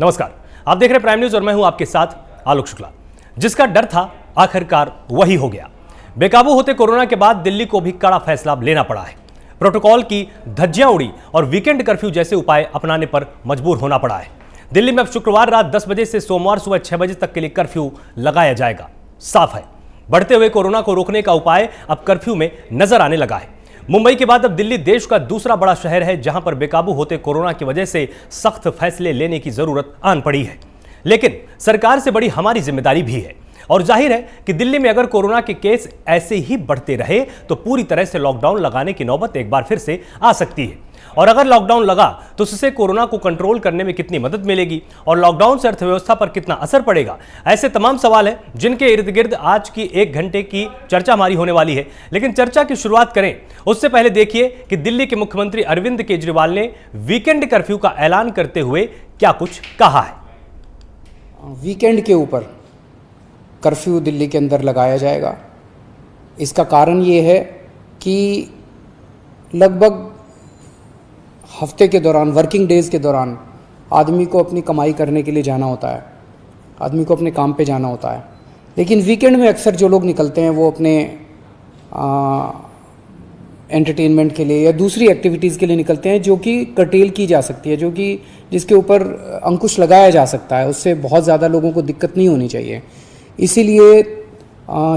नमस्कार, आप देख रहे हैं प्राइम न्यूज और मैं हूं आपके साथ आलोक शुक्ला। जिसका डर था आखिरकार वही हो गया। बेकाबू होते कोरोना के बाद दिल्ली को भी कड़ा फैसला लेना पड़ा है। प्रोटोकॉल की धज्जियां उड़ी और वीकेंड कर्फ्यू जैसे उपाय अपनाने पर मजबूर होना पड़ा है। दिल्ली में अब शुक्रवार रात 10 बजे से सोमवार सुबह 6 बजे तक के लिए कर्फ्यू लगाया जाएगा। साफ है, बढ़ते हुए कोरोना को रोकने का उपाय अब कर्फ्यू में नजर आने लगा है। मुंबई के बाद अब दिल्ली देश का दूसरा बड़ा शहर है जहां पर बेकाबू होते कोरोना की वजह से सख्त फैसले लेने की जरूरत आन पड़ी है। लेकिन सरकार से बड़ी हमारी जिम्मेदारी भी है और जाहिर है कि दिल्ली में अगर कोरोना के केस ऐसे ही बढ़ते रहे तो पूरी तरह से लॉकडाउन लगाने की नौबत एक बार फिर से आ सकती है। और अगर लॉकडाउन लगा तो उससे कोरोना को कंट्रोल करने में कितनी मदद मिलेगी और लॉकडाउन से अर्थव्यवस्था पर कितना असर पड़ेगा, ऐसे तमाम सवाल हैं जिनके इर्द गिर्द आज की 1 घंटे की चर्चा हमारी होने वाली है। लेकिन चर्चा की शुरुआत करें उससे पहले देखिए कि दिल्ली के मुख्यमंत्री अरविंद केजरीवाल ने वीकेंड कर्फ्यू का ऐलान करते हुए क्या कुछ कहा है। वीकेंड के ऊपर कर्फ्यू दिल्ली के अंदर लगाया जाएगा। इसका कारण ये है कि लगभग हफ्ते के दौरान, वर्किंग डेज़ के दौरान आदमी को अपनी कमाई करने के लिए जाना होता है, आदमी को अपने काम पे जाना होता है। लेकिन वीकेंड में अक्सर जो लोग निकलते हैं वो अपने एंटरटेनमेंट के लिए या दूसरी एक्टिविटीज़ के लिए निकलते हैं जो कि कर्टेल की जा सकती है, जो कि जिसके ऊपर अंकुश लगाया जा सकता है। उससे बहुत ज़्यादा लोगों को दिक्कत नहीं होनी चाहिए। इसीलिए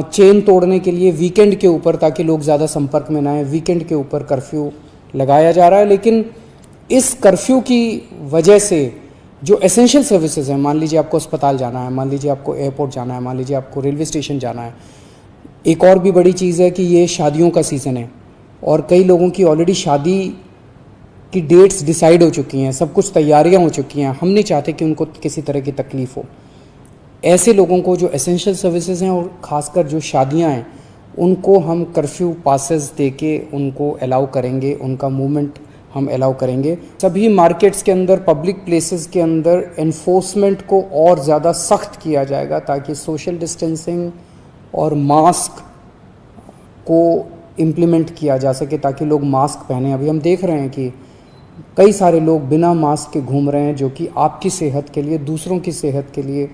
चेन तोड़ने के लिए वीकेंड के ऊपर, ताकि लोग ज़्यादा संपर्क में ना आए, वीकेंड के ऊपर कर्फ्यू लगाया जा रहा है। लेकिन इस कर्फ्यू की वजह से जो एसेंशियल सर्विसेज हैं, मान लीजिए आपको अस्पताल जाना है, मान लीजिए आपको एयरपोर्ट जाना है, मान लीजिए आपको रेलवे स्टेशन जाना है। एक और भी बड़ी चीज़ है कि ये शादियों का सीज़न है और कई लोगों की ऑलरेडी शादी की डेट्स डिसाइड हो चुकी हैं, सब कुछ तैयारियां हो चुकी हैं। हम नहीं चाहते कि उनको किसी तरह की तकलीफ़ हो। ऐसे लोगों को जो एसेंशियल सर्विसेज हैं और ख़ासकर जो शादियां हैं, उनको हम कर्फ्यू पासेस दे के उनको अलाउ करेंगे, उनका मूवमेंट हम अलाउ करेंगे। सभी मार्केट्स के अंदर, पब्लिक प्लेसेस के अंदर एनफोर्समेंट को और ज़्यादा सख्त किया जाएगा ताकि सोशल डिस्टेंसिंग और मास्क को इम्प्लीमेंट किया जा सके, ताकि लोग मास्क पहने। अभी हम देख रहे हैं कि कई सारे लोग बिना मास्क के घूम रहे हैं, जो कि आपकी सेहत के लिए, दूसरों की सेहत के लिए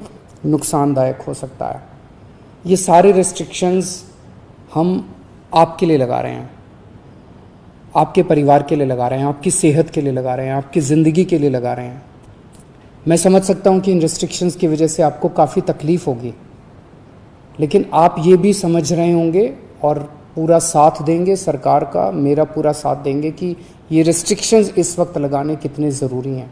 नुकसानदायक हो सकता है। ये सारे रेस्ट्रिक्शंस हम आपके लिए लगा रहे हैं, आपके परिवार के लिए लगा रहे हैं, आपकी सेहत के लिए लगा रहे हैं, आपकी ज़िंदगी के लिए लगा रहे हैं। मैं समझ सकता हूँ कि इन रेस्ट्रिक्शंस की वजह से आपको काफ़ी तकलीफ़ होगी, लेकिन आप ये भी समझ रहे होंगे और पूरा साथ देंगे, सरकार का, मेरा पूरा साथ देंगे कि ये रेस्ट्रिक्शंस इस वक्त लगाने कितने ज़रूरी हैं।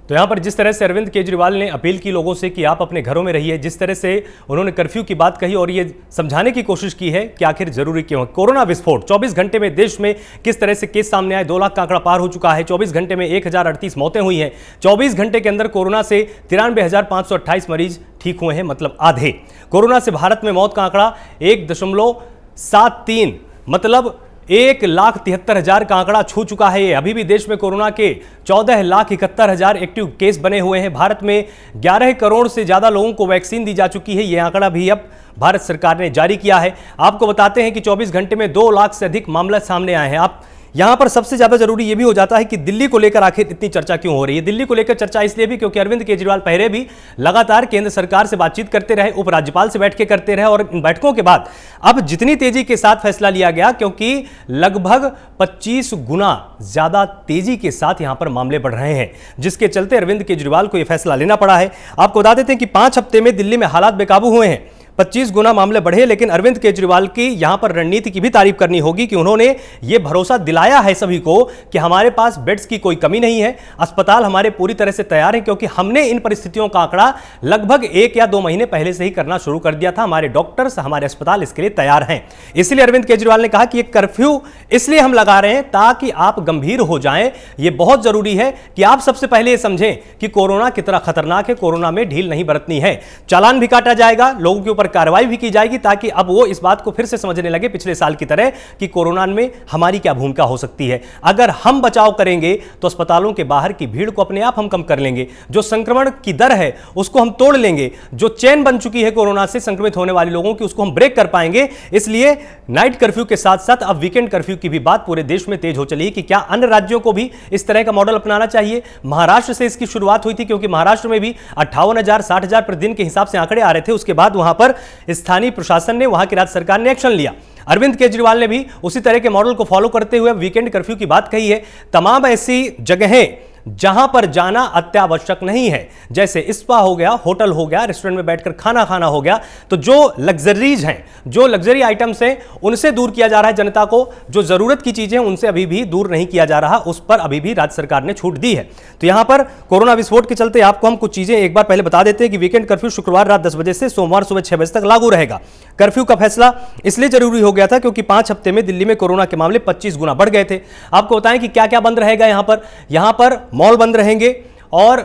तो यहां पर जिस तरह से अरविंद केजरीवाल ने अपील की लोगों से कि आप अपने घरों में रहिए, जिस तरह से उन्होंने कर्फ्यू की बात कही और ये समझाने की कोशिश की है कि आखिर जरूरी क्यों है। कोरोना विस्फोट 24 घंटे में देश में किस तरह से केस सामने आए, 2 लाख का आंकड़ा पार हो चुका है। 24 घंटे में 1038 मौतें हुई हैं। 24 घंटे के अंदर कोरोना से 93,528 मरीज ठीक हुए हैं, मतलब आधे। कोरोना से भारत में मौत का आंकड़ा 1.73 मतलब 1,73,000 का आंकड़ा छू चुका है। ये अभी भी देश में कोरोना के 14,71,000 एक्टिव केस बने हुए हैं। भारत में 11 करोड़ से ज्यादा लोगों को वैक्सीन दी जा चुकी है। यह आंकड़ा भी अब भारत सरकार ने जारी किया है। आपको बताते हैं कि 24 घंटे में 2 लाख से अधिक मामले सामने आए हैं। आप यहां पर सबसे ज्यादा जरूरी यह भी हो जाता है कि दिल्ली को लेकर आखिर इतनी चर्चा क्यों हो रही है। दिल्ली को लेकर चर्चा इसलिए भी क्योंकि अरविंद केजरीवाल पहले भी लगातार केंद्र सरकार से बातचीत करते रहे, उपराज्यपाल से बैठ के करते रहे और इन बैठकों के बाद अब जितनी तेजी के साथ फैसला लिया गया, क्योंकि लगभग 25 गुना ज्यादा तेजी के साथ यहां पर मामले बढ़ रहे हैं, जिसके चलते अरविंद केजरीवाल को यह फैसला लेना पड़ा है। आपको बता देते हैं कि 5 हफ्ते में दिल्ली में हालात बेकाबू हुए हैं, 25 गुना मामले बढ़े। लेकिन अरविंद केजरीवाल की यहां पर रणनीति की भी तारीफ करनी होगी कि उन्होंने यह भरोसा दिलाया है सभी को कि हमारे पास बेड्स की कोई कमी नहीं है, अस्पताल हमारे पूरी तरह से तैयार हैं, क्योंकि हमने इन परिस्थितियों का आंकड़ा लगभग 1 या 2 महीने पहले से ही करना शुरू कर दिया था। हमारे डॉक्टर्स, हमारे अस्पताल इसके लिए तैयार हैं। इसलिए अरविंद केजरीवाल ने कहा कि यह कर्फ्यू इसलिए हम लगा रहे हैं ताकि आप गंभीर हो जाएं। यह बहुत जरूरी है कि आप सबसे पहले यह समझें कि कोरोना कितना खतरनाक है, कोरोना में ढील नहीं बरतनी है। चालान भी काटा जाएगा, लोगों के ऊपर पर कार्रवाई भी की जाएगी, ताकि अब वो इस बात को फिर से समझने लगे पिछले साल की तरह कि कोरोना में हमारी क्या भूमिका हो सकती है। अगर हम बचाव करेंगे तो अस्पतालों के बाहर की भीड़ को अपने आप हम कम कर लेंगे, जो संक्रमण की दर है उसको हम तोड़ लेंगे, जो चेन बन चुकी है कोरोना से संक्रमित होने वाले लोगों की उसको हम ब्रेक कर पाएंगे। इसलिए नाइट कर्फ्यू के साथ साथ अब वीकेंड कर्फ्यू की भी बात पूरे देश में तेज हो चली है कि क्या अन्य राज्यों को भी इस तरह का मॉडल अपनाना चाहिए। महाराष्ट्र से इसकी शुरुआत हुई थी, क्योंकि महाराष्ट्र में भी 58,000 60,000 प्रतिदिन के हिसाब से आंकड़े आ रहे थे। उसके बाद वहां पर स्थानीय प्रशासन ने, वहां की राज्य सरकार ने एक्शन लिया। अरविंद केजरीवाल ने भी उसी तरह के मॉडल को फॉलो करते हुए वीकेंड कर्फ्यू की बात कही है। तमाम ऐसी जगहें जहां पर जाना अत्यावश्यक नहीं है, जैसे स्पा हो गया, होटल हो गया, रेस्टोरेंट में बैठकर खाना खाना हो गया, तो जो लग्जरीज हैं, जो लग्जरी आइटम्स हैं, उनसे दूर किया जा रहा है जनता को। जो जरूरत की चीजें उनसे अभी भी दूर नहीं किया जा रहा, उस पर अभी भी राज्य सरकार ने छूट दी है। तो यहां पर कोरोना विस्फोट के चलते आपको हम कुछ चीजें एक बार पहले बता देते हैं कि वीकेंड कर्फ्यू शुक्रवार रात 10 बजे से सोमवार सुबह 6 बजे तक लागू रहेगा। कर्फ्यू का फैसला इसलिए जरूरी हो गया था क्योंकि 5 हफ्ते में दिल्ली में कोरोना के मामले 25 गुना बढ़ गए थे। आपको बताएं कि क्या क्या बंद रहेगा। यहां पर मॉल बंद रहेंगे और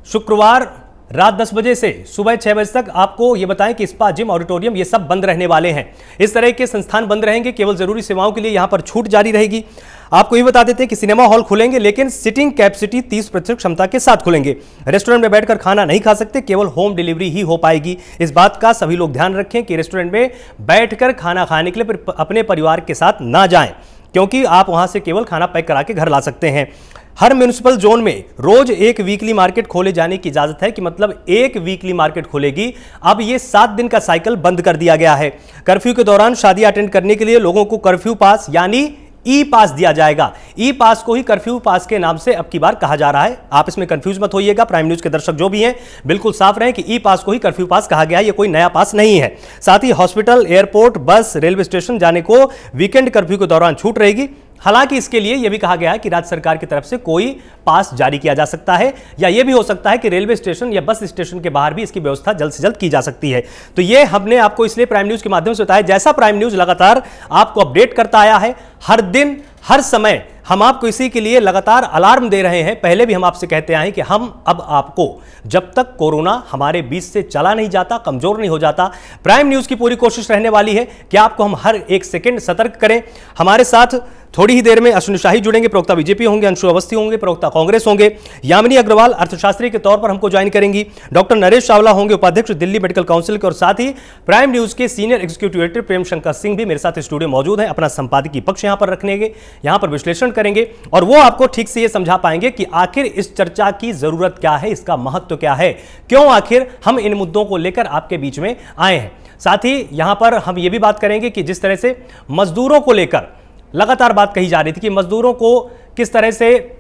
शुक्रवार रात 10 बजे से सुबह 6 बजे तक आपको यह बताएं कि स्पा, जिम, ऑडिटोरियम ये सब बंद रहने वाले हैं। इस तरह के संस्थान बंद रहेंगे, केवल जरूरी सेवाओं के लिए यहां पर छूट जारी रहेगी। आपको ये बता देते हैं कि सिनेमा हॉल खुलेंगे, लेकिन सिटिंग कैपेसिटी 30% क्षमता के साथ खुलेंगे। रेस्टोरेंट में बैठकर खाना नहीं खा सकते, केवल होम डिलीवरी ही हो पाएगी। इस बात का सभी लोग ध्यान रखें कि रेस्टोरेंट में बैठकर खाना खाने के लिए अपने परिवार के साथ ना जाएं, क्योंकि आप वहां से केवल खाना पैक करा के घर ला सकते हैं। हर म्युनिसिपल जोन में रोज एक वीकली मार्केट खोले जाने की इजाजत है, कि मतलब एक वीकली मार्केट खुलेगी। अब ये 7 दिन का साइकिल बंद कर दिया गया है। कर्फ्यू के दौरान शादी अटेंड करने के लिए लोगों को कर्फ्यू पास यानी ई पास दिया जाएगा। ई पास को ही कर्फ्यू पास के नाम से अब की बार कहा जा रहा है। आप इसमें कंफ्यूज मत होइएगा, प्राइम न्यूज के दर्शक जो भी हैं बिल्कुल साफ रहें कि ई पास को ही कर्फ्यू पास कहा गया है, ये कोई नया पास नहीं है। साथ ही हॉस्पिटल, एयरपोर्ट, बस, रेलवे स्टेशन जाने को वीकेंड कर्फ्यू के दौरान छूट रहेगी। हालांकि इसके लिए यह भी कहा गया है कि राज्य सरकार की तरफ से कोई पास जारी किया जा सकता है, या यह भी हो सकता है कि रेलवे स्टेशन या बस स्टेशन के बाहर भी इसकी व्यवस्था जल्द से जल्द की जा सकती है। तो यह हमने आपको इसलिए प्राइम न्यूज के माध्यम से बताया, जैसा प्राइम न्यूज लगातार आपको अपडेट करता आया है। हर दिन हर समय हम आपको इसी के लिए लगातार अलार्म दे रहे हैं। पहले भी हम आपसे कहते आए कि हम अब आपको, जब तक कोरोना हमारे बीच से चला नहीं जाता, कमजोर नहीं हो जाता, प्राइम न्यूज की पूरी कोशिश रहने वाली है कि आपको हम हर एक सेकंड सतर्क करें। हमारे साथ थोड़ी ही देर में अश्विनी शाही जुड़ेंगे, प्रवक्ता बीजेपी होंगे, अंशु अवस्थी होंगे, प्रवक्ता कांग्रेस होंगे, यामिनी अग्रवाल अर्थशास्त्री के तौर पर हमको ज्वाइन करेंगी, डॉक्टर नरेश चावला होंगे उपाध्यक्ष दिल्ली मेडिकल काउंसिल के, और साथ ही प्राइम न्यूज के senior executive editor Prem Shankar Singh भी मेरे साथ स्टूडियो मौजूद है। अपना संपादकीय पक्ष यहां पर रखनेंगे, यहां पर विश्लेषण करेंगे और वो आपको ठीक से ये समझा पाएंगे कि आखिर इस चर्चा की जरूरत क्या है, इसका महत्व क्या है, क्यों आखिर हम इन मुद्दों को लेकर आपके बीच में आए हैं। साथ ही यहां पर हम ये भी बात करेंगे कि जिस तरह से मजदूरों को लेकर लगातार बात कही जा रही थी कि मजदूरों को किस तरह से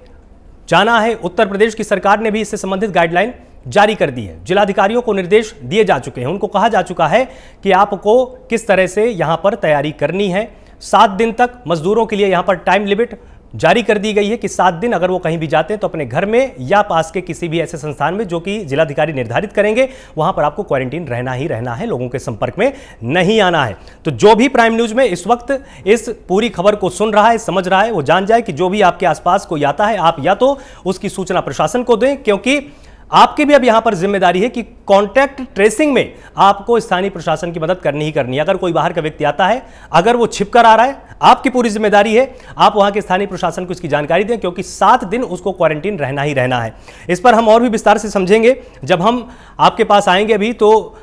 जाना है, उत्तर प्रदेश की सरकार ने भी इससे संबंधित गाइडलाइन जारी कर दी है। जिलाधिकारियों को निर्देश दिए जा चुके हैं, उनको कहा जा चुका है कि आपको किस तरह से यहां पर तैयारी करनी है। 7 दिन तक मजदूरों के लिए यहां पर टाइम लिमिट जारी कर दी गई है कि 7 दिन अगर वो कहीं भी जाते हैं तो अपने घर में या पास के किसी भी ऐसे संस्थान में जो कि जिलाधिकारी निर्धारित करेंगे, वहां पर आपको क्वारंटीन रहना ही रहना है, लोगों के संपर्क में नहीं आना है। तो जो भी प्राइम न्यूज में इस वक्त इस पूरी खबर को सुन रहा है, समझ रहा है, वो जान जाए कि जो भी आपके आसपास कोई आता है, आप या तो उसकी सूचना प्रशासन को दें, क्योंकि आपकी भी अब यहां पर जिम्मेदारी है कि कांटेक्ट ट्रेसिंग में आपको स्थानीय प्रशासन की मदद करनी ही करनी है। अगर कोई बाहर का व्यक्ति आता है, अगर वो छिपकर आ रहा है, आपकी पूरी जिम्मेदारी है आप वहां के स्थानीय प्रशासन को इसकी जानकारी दें, क्योंकि 7 दिन उसको क्वारंटीन रहना ही रहना है। इस पर हम और भी विस्तार से समझेंगे जब हम आपके पास आएंगे। अभी तो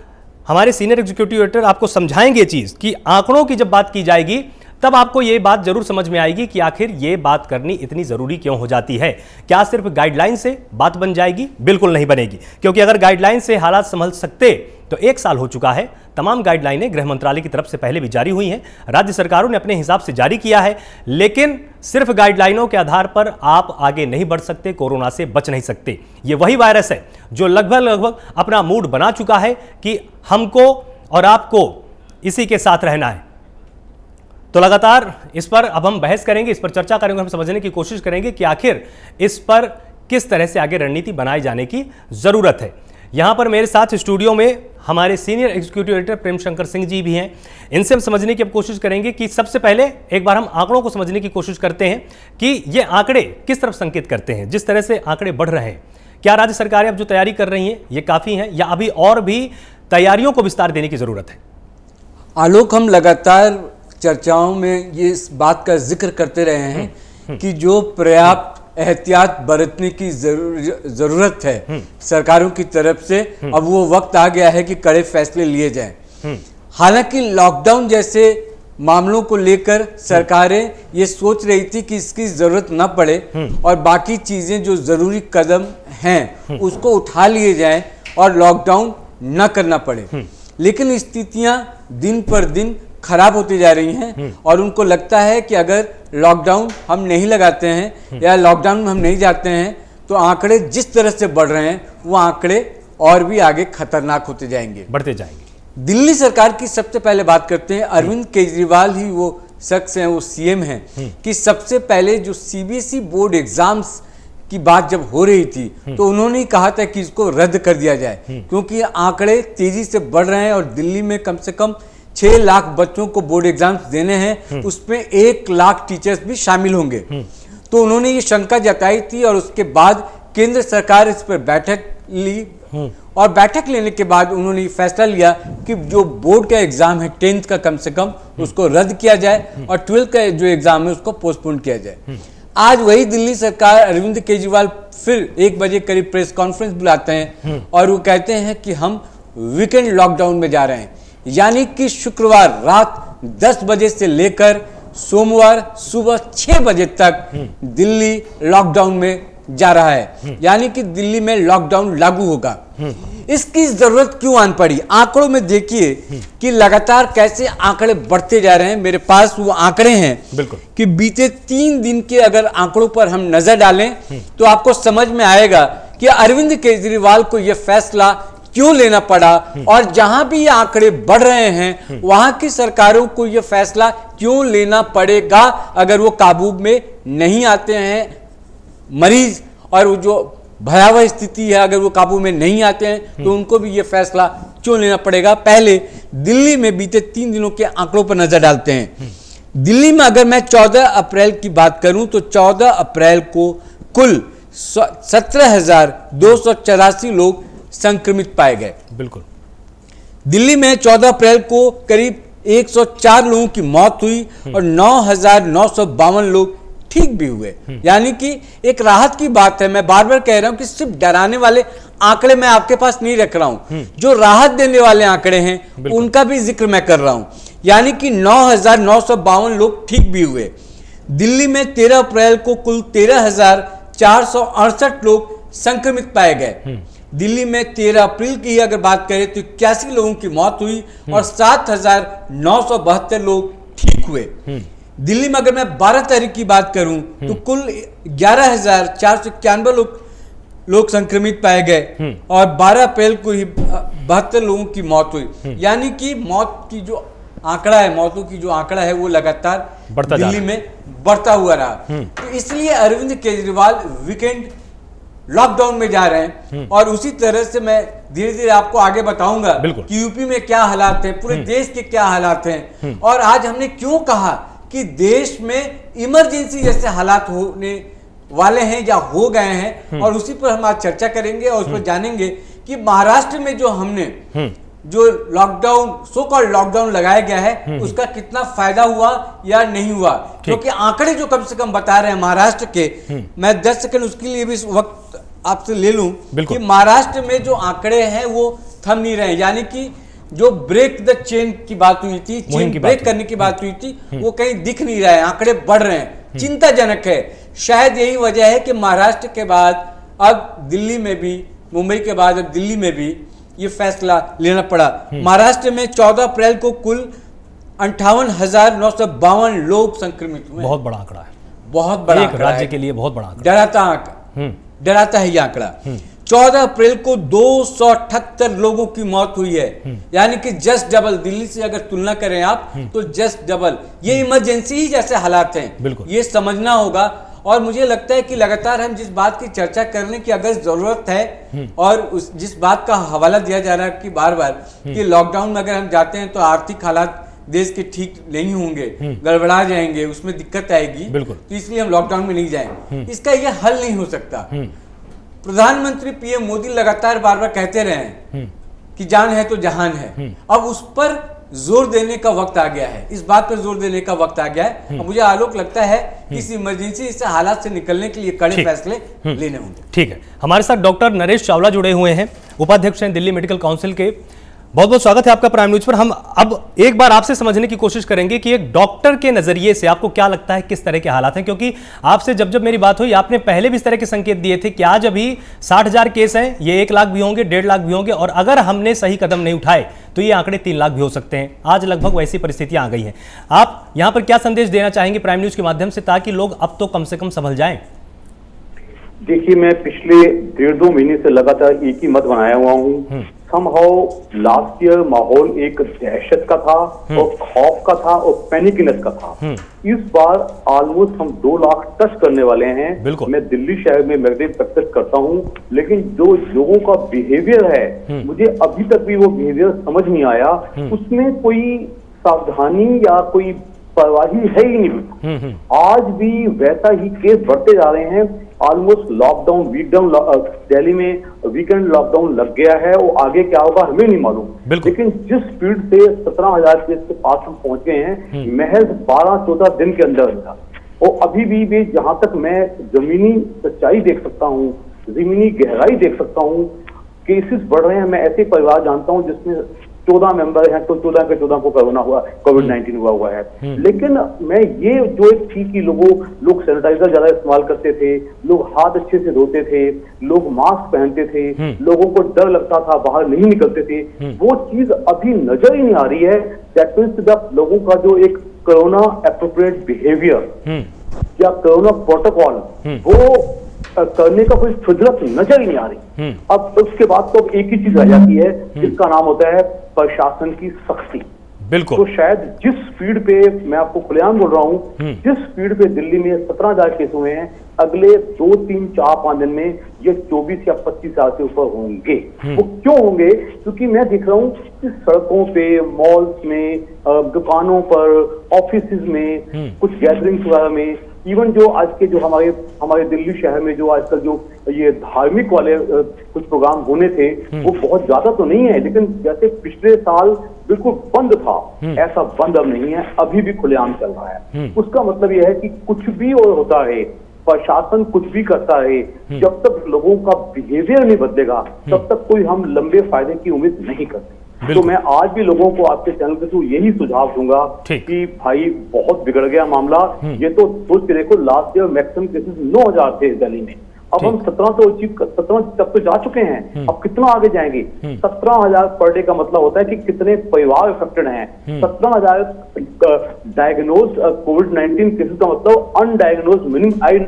हमारे सीनियर एग्जीक्यूटिव एडिटर आपको समझाएंगे ये चीज कि आंकड़ों की जब बात की जाएगी तब आपको यह बात जरूर समझ में आएगी कि आखिर यह बात करनी इतनी जरूरी क्यों हो जाती है। क्या सिर्फ गाइडलाइन से बात बन जाएगी? बिल्कुल नहीं बनेगी, क्योंकि अगर गाइडलाइन से हालात संभल सकते तो 1 साल हो चुका है। तमाम गाइडलाइनें गृह मंत्रालय की तरफ से पहले भी जारी हुई हैं, राज्य सरकारों ने अपने हिसाब से जारी किया है, लेकिन सिर्फ गाइडलाइनों के आधार पर आप आगे नहीं बढ़ सकते, कोरोना से बच नहीं सकते। यह वही वायरस है जो लगभग अपना मूड बना चुका है कि हमको और आपको इसी के साथ रहना है। तो लगातार इस पर अब हम बहस करेंगे, इस पर चर्चा करेंगे, हम समझने की कोशिश करेंगे कि आखिर इस पर किस तरह से आगे रणनीति बनाई जाने की जरूरत है। यहां पर मेरे साथ स्टूडियो में हमारे senior executive editor Prem Shankar Singh ji भी हैं। इनसे हम समझने की अब कोशिश करेंगे कि सबसे पहले एक बार हम आंकड़ों को समझने की कोशिश करते हैं कि ये आंकड़े किस तरफ संकेत करते हैं। जिस तरह से आंकड़े बढ़ रहे हैं, क्या राज्य सरकारें अब जो तैयारी कर रही हैं ये काफी हैं, या अभी और भी तैयारियों को विस्तार देने की जरूरत है? आलोक, हम लगातार चर्चाओं में ये इस बात का जिक्र करते रहे हैं कि जो पर्याप्त एहतियात बरतने की जरूरत है सरकारों की तरफ से, अब वो वक्त आ गया है कि कड़े फैसले लिए जाएं। हालांकि लॉकडाउन जैसे मामलों को लेकर सरकारें ये सोच रही थी कि इसकी जरूरत न पड़े और बाकी चीजें जो जरूरी कदम हैं उसको उठा लिए जाएं और लॉकडाउन न करना पड़े, लेकिन स्थितियां दिन पर दिन खराब होती जा रही हैं और उनको लगता है कि अगर लॉकडाउन हम नहीं लगाते हैं या लॉकडाउन में हम नहीं जाते हैं तो आंकड़े जिस तरह से बढ़ रहे हैं वो आंकड़े और भी आगे खतरनाक होते जाएंगे, बढ़ते जाएंगे। दिल्ली सरकार की सबसे पहले बात करते हैं। अरविंद केजरीवाल ही वो शख्स हैं, वो सीएम हैं कि सबसे पहले जो सीबीएसई बोर्ड एग्जाम्स की बात जब हो रही थी तो उन्होंने ही कहा था कि इसको रद्द कर दिया जाए, क्योंकि आंकड़े तेजी से बढ़ रहे हैं और दिल्ली में कम से कम 6 लाख बच्चों को बोर्ड एग्जाम्स देने हैं, उसमें 1 लाख टीचर्स भी शामिल होंगे। तो उन्होंने ये शंका जताई थी और उसके बाद केंद्र सरकार इस पर बैठक ली और बैठक लेने के बाद उन्होंने ये फैसला लिया कि जो बोर्ड का एग्जाम है 10th का कम से कम उसको रद्द किया जाए और 12th का जो एग्जाम है उसको पोस्टपोन किया जाए। आज वही दिल्ली सरकार, अरविंद केजरीवाल फिर 1 बजे करीब प्रेस कॉन्फ्रेंस बुलाते हैं और वो कहते हैं कि हम वीकेंड लॉकडाउन में जा रहे हैं, यानी कि शुक्रवार रात 10 बजे से लेकर सोमवार सुबह 6 बजे तक दिल्ली लॉकडाउन में जा रहा है, यानी कि दिल्ली में लॉकडाउन लागू होगा। इसकी जरूरत क्यों आन पड़ी? आंकड़ों में देखिए कि लगातार कैसे आंकड़े बढ़ते जा रहे हैं। मेरे पास वो आंकड़े हैं बिल्कुल कि बीते 3 दिन के अगर आंकड़ों पर हम नजर डालें तो आपको समझ में आएगा कि अरविंद केजरीवाल को यह फैसला क्यों लेना पड़ा और जहां भी ये आंकड़े बढ़ रहे हैं वहां की सरकारों को यह फैसला क्यों लेना पड़ेगा अगर वो काबू में नहीं आते हैं मरीज, और वो जो भयावह स्थिति है अगर वो काबू में नहीं आते हैं तो उनको भी ये फैसला क्यों लेना पड़ेगा। पहले दिल्ली में बीते 3 दिनों के आंकड़ों पर नजर डालते हैं। दिल्ली में अगर मैं 14 अप्रैल की बात करूं तो 14 अप्रैल को कुल 17,284 लोग संक्रमित पाए गए। बिल्कुल, दिल्ली में 14 अप्रैल को करीब 104 लोगों की मौत हुई और 9,952 लोग ठीक भी हुए, यानी कि एक राहत की बात है। मैं बार बार कह रहा हूं कि सिर्फ डराने वाले आंकड़े मैं आपके पास नहीं रख रहा हूं, जो राहत देने वाले आंकड़े हैं उनका भी जिक्र मैं कर रहा हूं, यानी कि 9,952 लोग ठीक भी हुए। दिल्ली में 13 अप्रैल को कुल 13,468 लोग संक्रमित पाए गए। दिल्ली में 13 अप्रैल की अगर बात करें तो 81 लोगों की मौत हुई और 7,972 लोग ठीक हुए। दिल्ली में अगर मैं 12 तारीख की बात करूं तो कुल 11,491 लोग संक्रमित पाए गए और 12 अप्रैल को ही 72 लोगों की मौत हुई, यानी कि मौत की जो आंकड़ा है, मौतों की जो आंकड़ा है वो लगातार दिल्ली में बढ़ता हुआ रहा। तो इसलिए अरविंद केजरीवाल वीकेंड लॉकडाउन में जा रहे हैं और उसी तरह से मैं धीरे धीरे आपको आगे बताऊंगा कि यूपी में क्या हालात हैं, पूरे देश के क्या हालात हैं और आज हमने क्यों कहा कि देश में इमरजेंसी जैसे हालात होने वाले हैं या हो गए हैं, और उसी पर हम आज चर्चा करेंगे और उस पर जानेंगे कि महाराष्ट्र में जो हमने जो लॉकडाउन, सो कॉल्ड लॉकडाउन लगाया गया है उसका कितना फायदा हुआ या नहीं हुआ, क्योंकि आंकड़े जो कम से कम बता रहे हैं महाराष्ट्र के, मैं 10 सेकंड उसके लिए भी वक्त आपसे ले लूं कि महाराष्ट्र में जो आंकड़े हैं वो थम नहीं रहे, यानी कि जो ब्रेक द चेन की बात हुई थी, चेन ब्रेक करने की बात हुई थी, वो कहीं दिख नहीं रहा है, आंकड़े बढ़ रहे हैं, चिंताजनक है। शायद यही वजह है कि महाराष्ट्र के बाद अब दिल्ली में भी, मुंबई के बाद अब दिल्ली में भी ये फैसला लेना पड़ा। महाराष्ट्र में 14 अप्रैल को कुल 58,952 लोग संक्रमित हुए। बहुत बड़ा आंकड़ा है, बहुत बड़ा एक राज्य के लिए बहुत बड़ा आंकड़ा, डराता है ये आंकड़ा। 14 अप्रैल को 278 लोगों की मौत हुई है, यानी कि जस्ट डबल। दिल्ली से अगर तुलना करें आप तो जस्ट डबल। ये इमरजेंसी ही जैसे हालात हैं, ये समझना होगा। और मुझे लगता है कि लगातार हम जिस बात की चर्चा करने की अगर जरूरत है और जिस बात का हवाला दिया जा रहा है कि बार बार कि लॉकडाउन में अगर हम जाते हैं तो आर्थिक हालात देश के ठीक नहीं होंगे, गड़बड़ा जाएंगे, उसमें दिक्कत आएगी, तो इसलिए हम लॉकडाउन में नहीं जाएं। इसका यह हल नहीं हो सकता। प्रधानमंत्री पीएम मोदी लगातार बार बार कहते रहे कि जान है तो जहान है। अब उस पर जोर देने का वक्त आ गया है, इस बात पर जोर देने का वक्त आ गया है। और मुझे आलोक लगता है कि इस इमरजेंसी इस हालात से निकलने के लिए कड़े फैसले लेने होंगे। ठीक है, हमारे साथ डॉक्टर नरेश चावला जुड़े हुए हैं, उपाध्यक्ष हैं दिल्ली मेडिकल काउंसिल के। बहुत बहुत स्वागत है आपका प्राइम न्यूज पर। हम अब एक बार आपसे समझने की कोशिश करेंगे कि एक डॉक्टर के नजरिए से आपको क्या लगता है किस तरह के हालात हैं, क्योंकि आपसे जब जब मेरी बात हुई आपने पहले भी इस तरह के संकेत दिए थे कि आज अभी 60,000 केस हैं, ये 1 लाख भी होंगे, 1.5 लाख भी होंगे, और अगर हमने सही कदम नहीं उठाए तो ये आंकड़े 3 लाख भी हो सकते हैं। आज लगभग वैसी परिस्थितियां आ गई हैं। आप यहां पर क्या संदेश देना चाहेंगे प्राइम न्यूज के माध्यम से, ताकि लोग अब तो कम से कम संभल जाएं? देखिए, मैं पिछले 1.5-2 महीने से लगातार एक ही मत बनाया हुआ हूँ। समहाउ लास्ट ईयर माहौल एक दहशत का था और खौफ का था और पैनिकनेस का था। इस बार ऑलमोस्ट हम 2 लाख टच करने वाले हैं। मैं दिल्ली शहर में मैगजीन प्रैक्टिस करता हूँ, लेकिन जो लोगों का बिहेवियर है, मुझे अभी तक भी वो बिहेवियर समझ नहीं आया। उसमें कोई सावधानी या कोई परवाही है ही नहीं। आज भी वैसा ही केस बढ़ते जा रहे हैं। ऑलमोस्ट लॉकडाउन दिल्ली में वीकेंड लॉकडाउन लग गया है और आगे क्या होगा हमें नहीं मालूम। लेकिन जिस स्पीड से 17,000 केस के पास हम पहुंच गए हैं महज 12-14 दिन के अंदर, और अभी भी जहां तक मैं जमीनी सच्चाई देख सकता हूं, जमीनी गहराई देख सकता हूं, केसेस बढ़ रहे हैं। मैं ऐसे परिवार जानता हूं जिसमें 14 मेंबर हैं, तो 14 के 14 को कोरोना हुआ, कोविड-19 हुआ है। लेकिन मैं ये जो एक थी कि लोग सैनिटाइजर ज्यादा इस्तेमाल करते थे, लोग हाथ अच्छे से धोते थे, लोग मास्क पहनते थे, लोगों को डर लगता था, बाहर नहीं निकलते थे, वो चीज अभी नजर ही नहीं आ रही है। दैट मींस द लोगों का जो एक कोरोना एप्रोप्रिएट बिहेवियर या कोरोना प्रोटोकॉल वो करने का कोई सुजरत नजर ही नहीं आ रही। अब उसके बाद तो अब एक ही चीज रह जाती है जिसका नाम होता है प्रशासन की सख्ती। बिल्कुल। तो शायद जिस स्पीड पे, मैं आपको खुलेआम बोल रहा हूँ, जिस स्पीड पे दिल्ली में 17,000 केस हुए हैं, अगले 2, 3, 4, 5 दिन में ये 24 या 25,000 से ऊपर होंगे। वो क्यों होंगे? क्योंकि मैं देख रहा हूँ कि सड़कों पे, मॉल्स में, दुकानों पर, ऑफिस में, कुछ गैदरिंग्स वगैरह में, इवन जो आज के जो हमारे दिल्ली शहर में जो आजकल जो ये धार्मिक वाले कुछ प्रोग्राम होने थे, वो बहुत ज्यादा तो नहीं है, लेकिन जैसे पिछले साल बिल्कुल बंद था, ऐसा बंद अब नहीं है, अभी भी खुलेआम चल रहा है। उसका मतलब यह है कि कुछ भी और होता है, प्रशासन कुछ भी करता है, जब तक लोगों का बिहेवियर नहीं बदलेगा तब तक कोई हम लंबे फायदे की उम्मीद नहीं करते। तो मैं आज भी लोगों को आपके चैनल के थ्रू यही सुझाव दूंगा कि भाई बहुत बिगड़ गया मामला। ये तो सोच के देखो, लास्ट ईयर मैक्सिमम केसेस 9,000 थे दिल्ली में, अब हम 17 तक तो जा चुके हैं, अब कितना आगे जाएंगे? 17,000 पर डे का मतलब होता है कि कितने परिवार इफेक्टेड हैं। 17,000 डायग्नोज्ड कोविड-19 केसेस का मतलब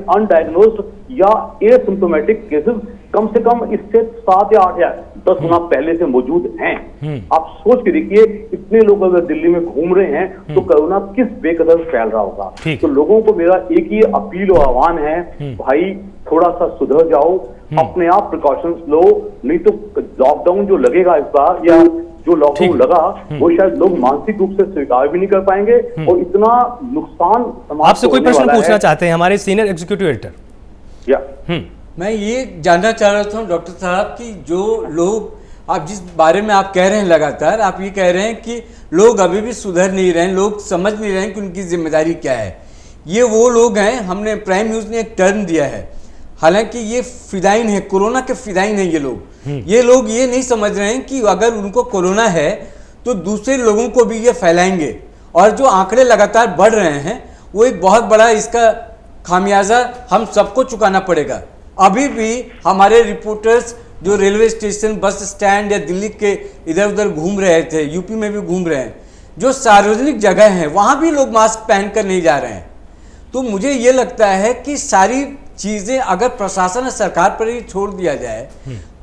अनडायग्नोज्ड या एसिम्प्टोमेटिक केसेस कम से कम इससे 7 या 8 या 10 गुना पहले से मौजूद हैं। आप सोच के देखिए, इतने लोग अगर दिल्ली में घूम रहे हैं तो कोरोना किस बेकदर फैल रहा होगा। तो लोगों को मेरा एक ही अपील और आह्वान है, भाई थोड़ा सा सुधर जाओ, अपने आप प्रिकॉशंस लो, नहीं तो लॉकडाउन जो लगेगा इस बार, या जो लॉकडाउन लगा, वो शायद लोग मानसिक रूप से स्वीकार भी नहीं कर पाएंगे और इतना नुकसान समाज। आपसे कोई प्रश्न पूछना चाहते हैं हमारे सीनियर एग्जीक्यूटिव एडिटर? मैं ये जानना चाह रहा था डॉक्टर साहब कि जो लोग आप जिस बारे में आप कह रहे हैं, लगातार आप ये कह रहे हैं कि लोग अभी भी सुधर नहीं रहे हैं, लोग समझ नहीं रहे हैं कि उनकी जिम्मेदारी क्या है। ये वो लोग हैं, हमने प्राइम न्यूज़ ने एक टर्म दिया है, हालांकि ये फिदाइन है, कोरोना के फिदाइन है ये लोग। ये लोग ये नहीं समझ रहे हैं कि अगर उनको कोरोना है तो दूसरे लोगों को भी ये फैलाएंगे, और जो आंकड़े लगातार बढ़ रहे हैं वो एक बहुत बड़ा इसका खामियाजा हम सबको चुकाना पड़ेगा। अभी भी हमारे रिपोर्टर्स जो रेलवे स्टेशन, बस स्टैंड या दिल्ली के इधर उधर घूम रहे थे, यूपी में भी घूम रहे हैं, जो सार्वजनिक जगह हैं वहाँ भी लोग मास्क पहनकर नहीं जा रहे हैं। तो मुझे ये लगता है कि सारी चीज़ें अगर प्रशासन और सरकार पर ही छोड़ दिया जाए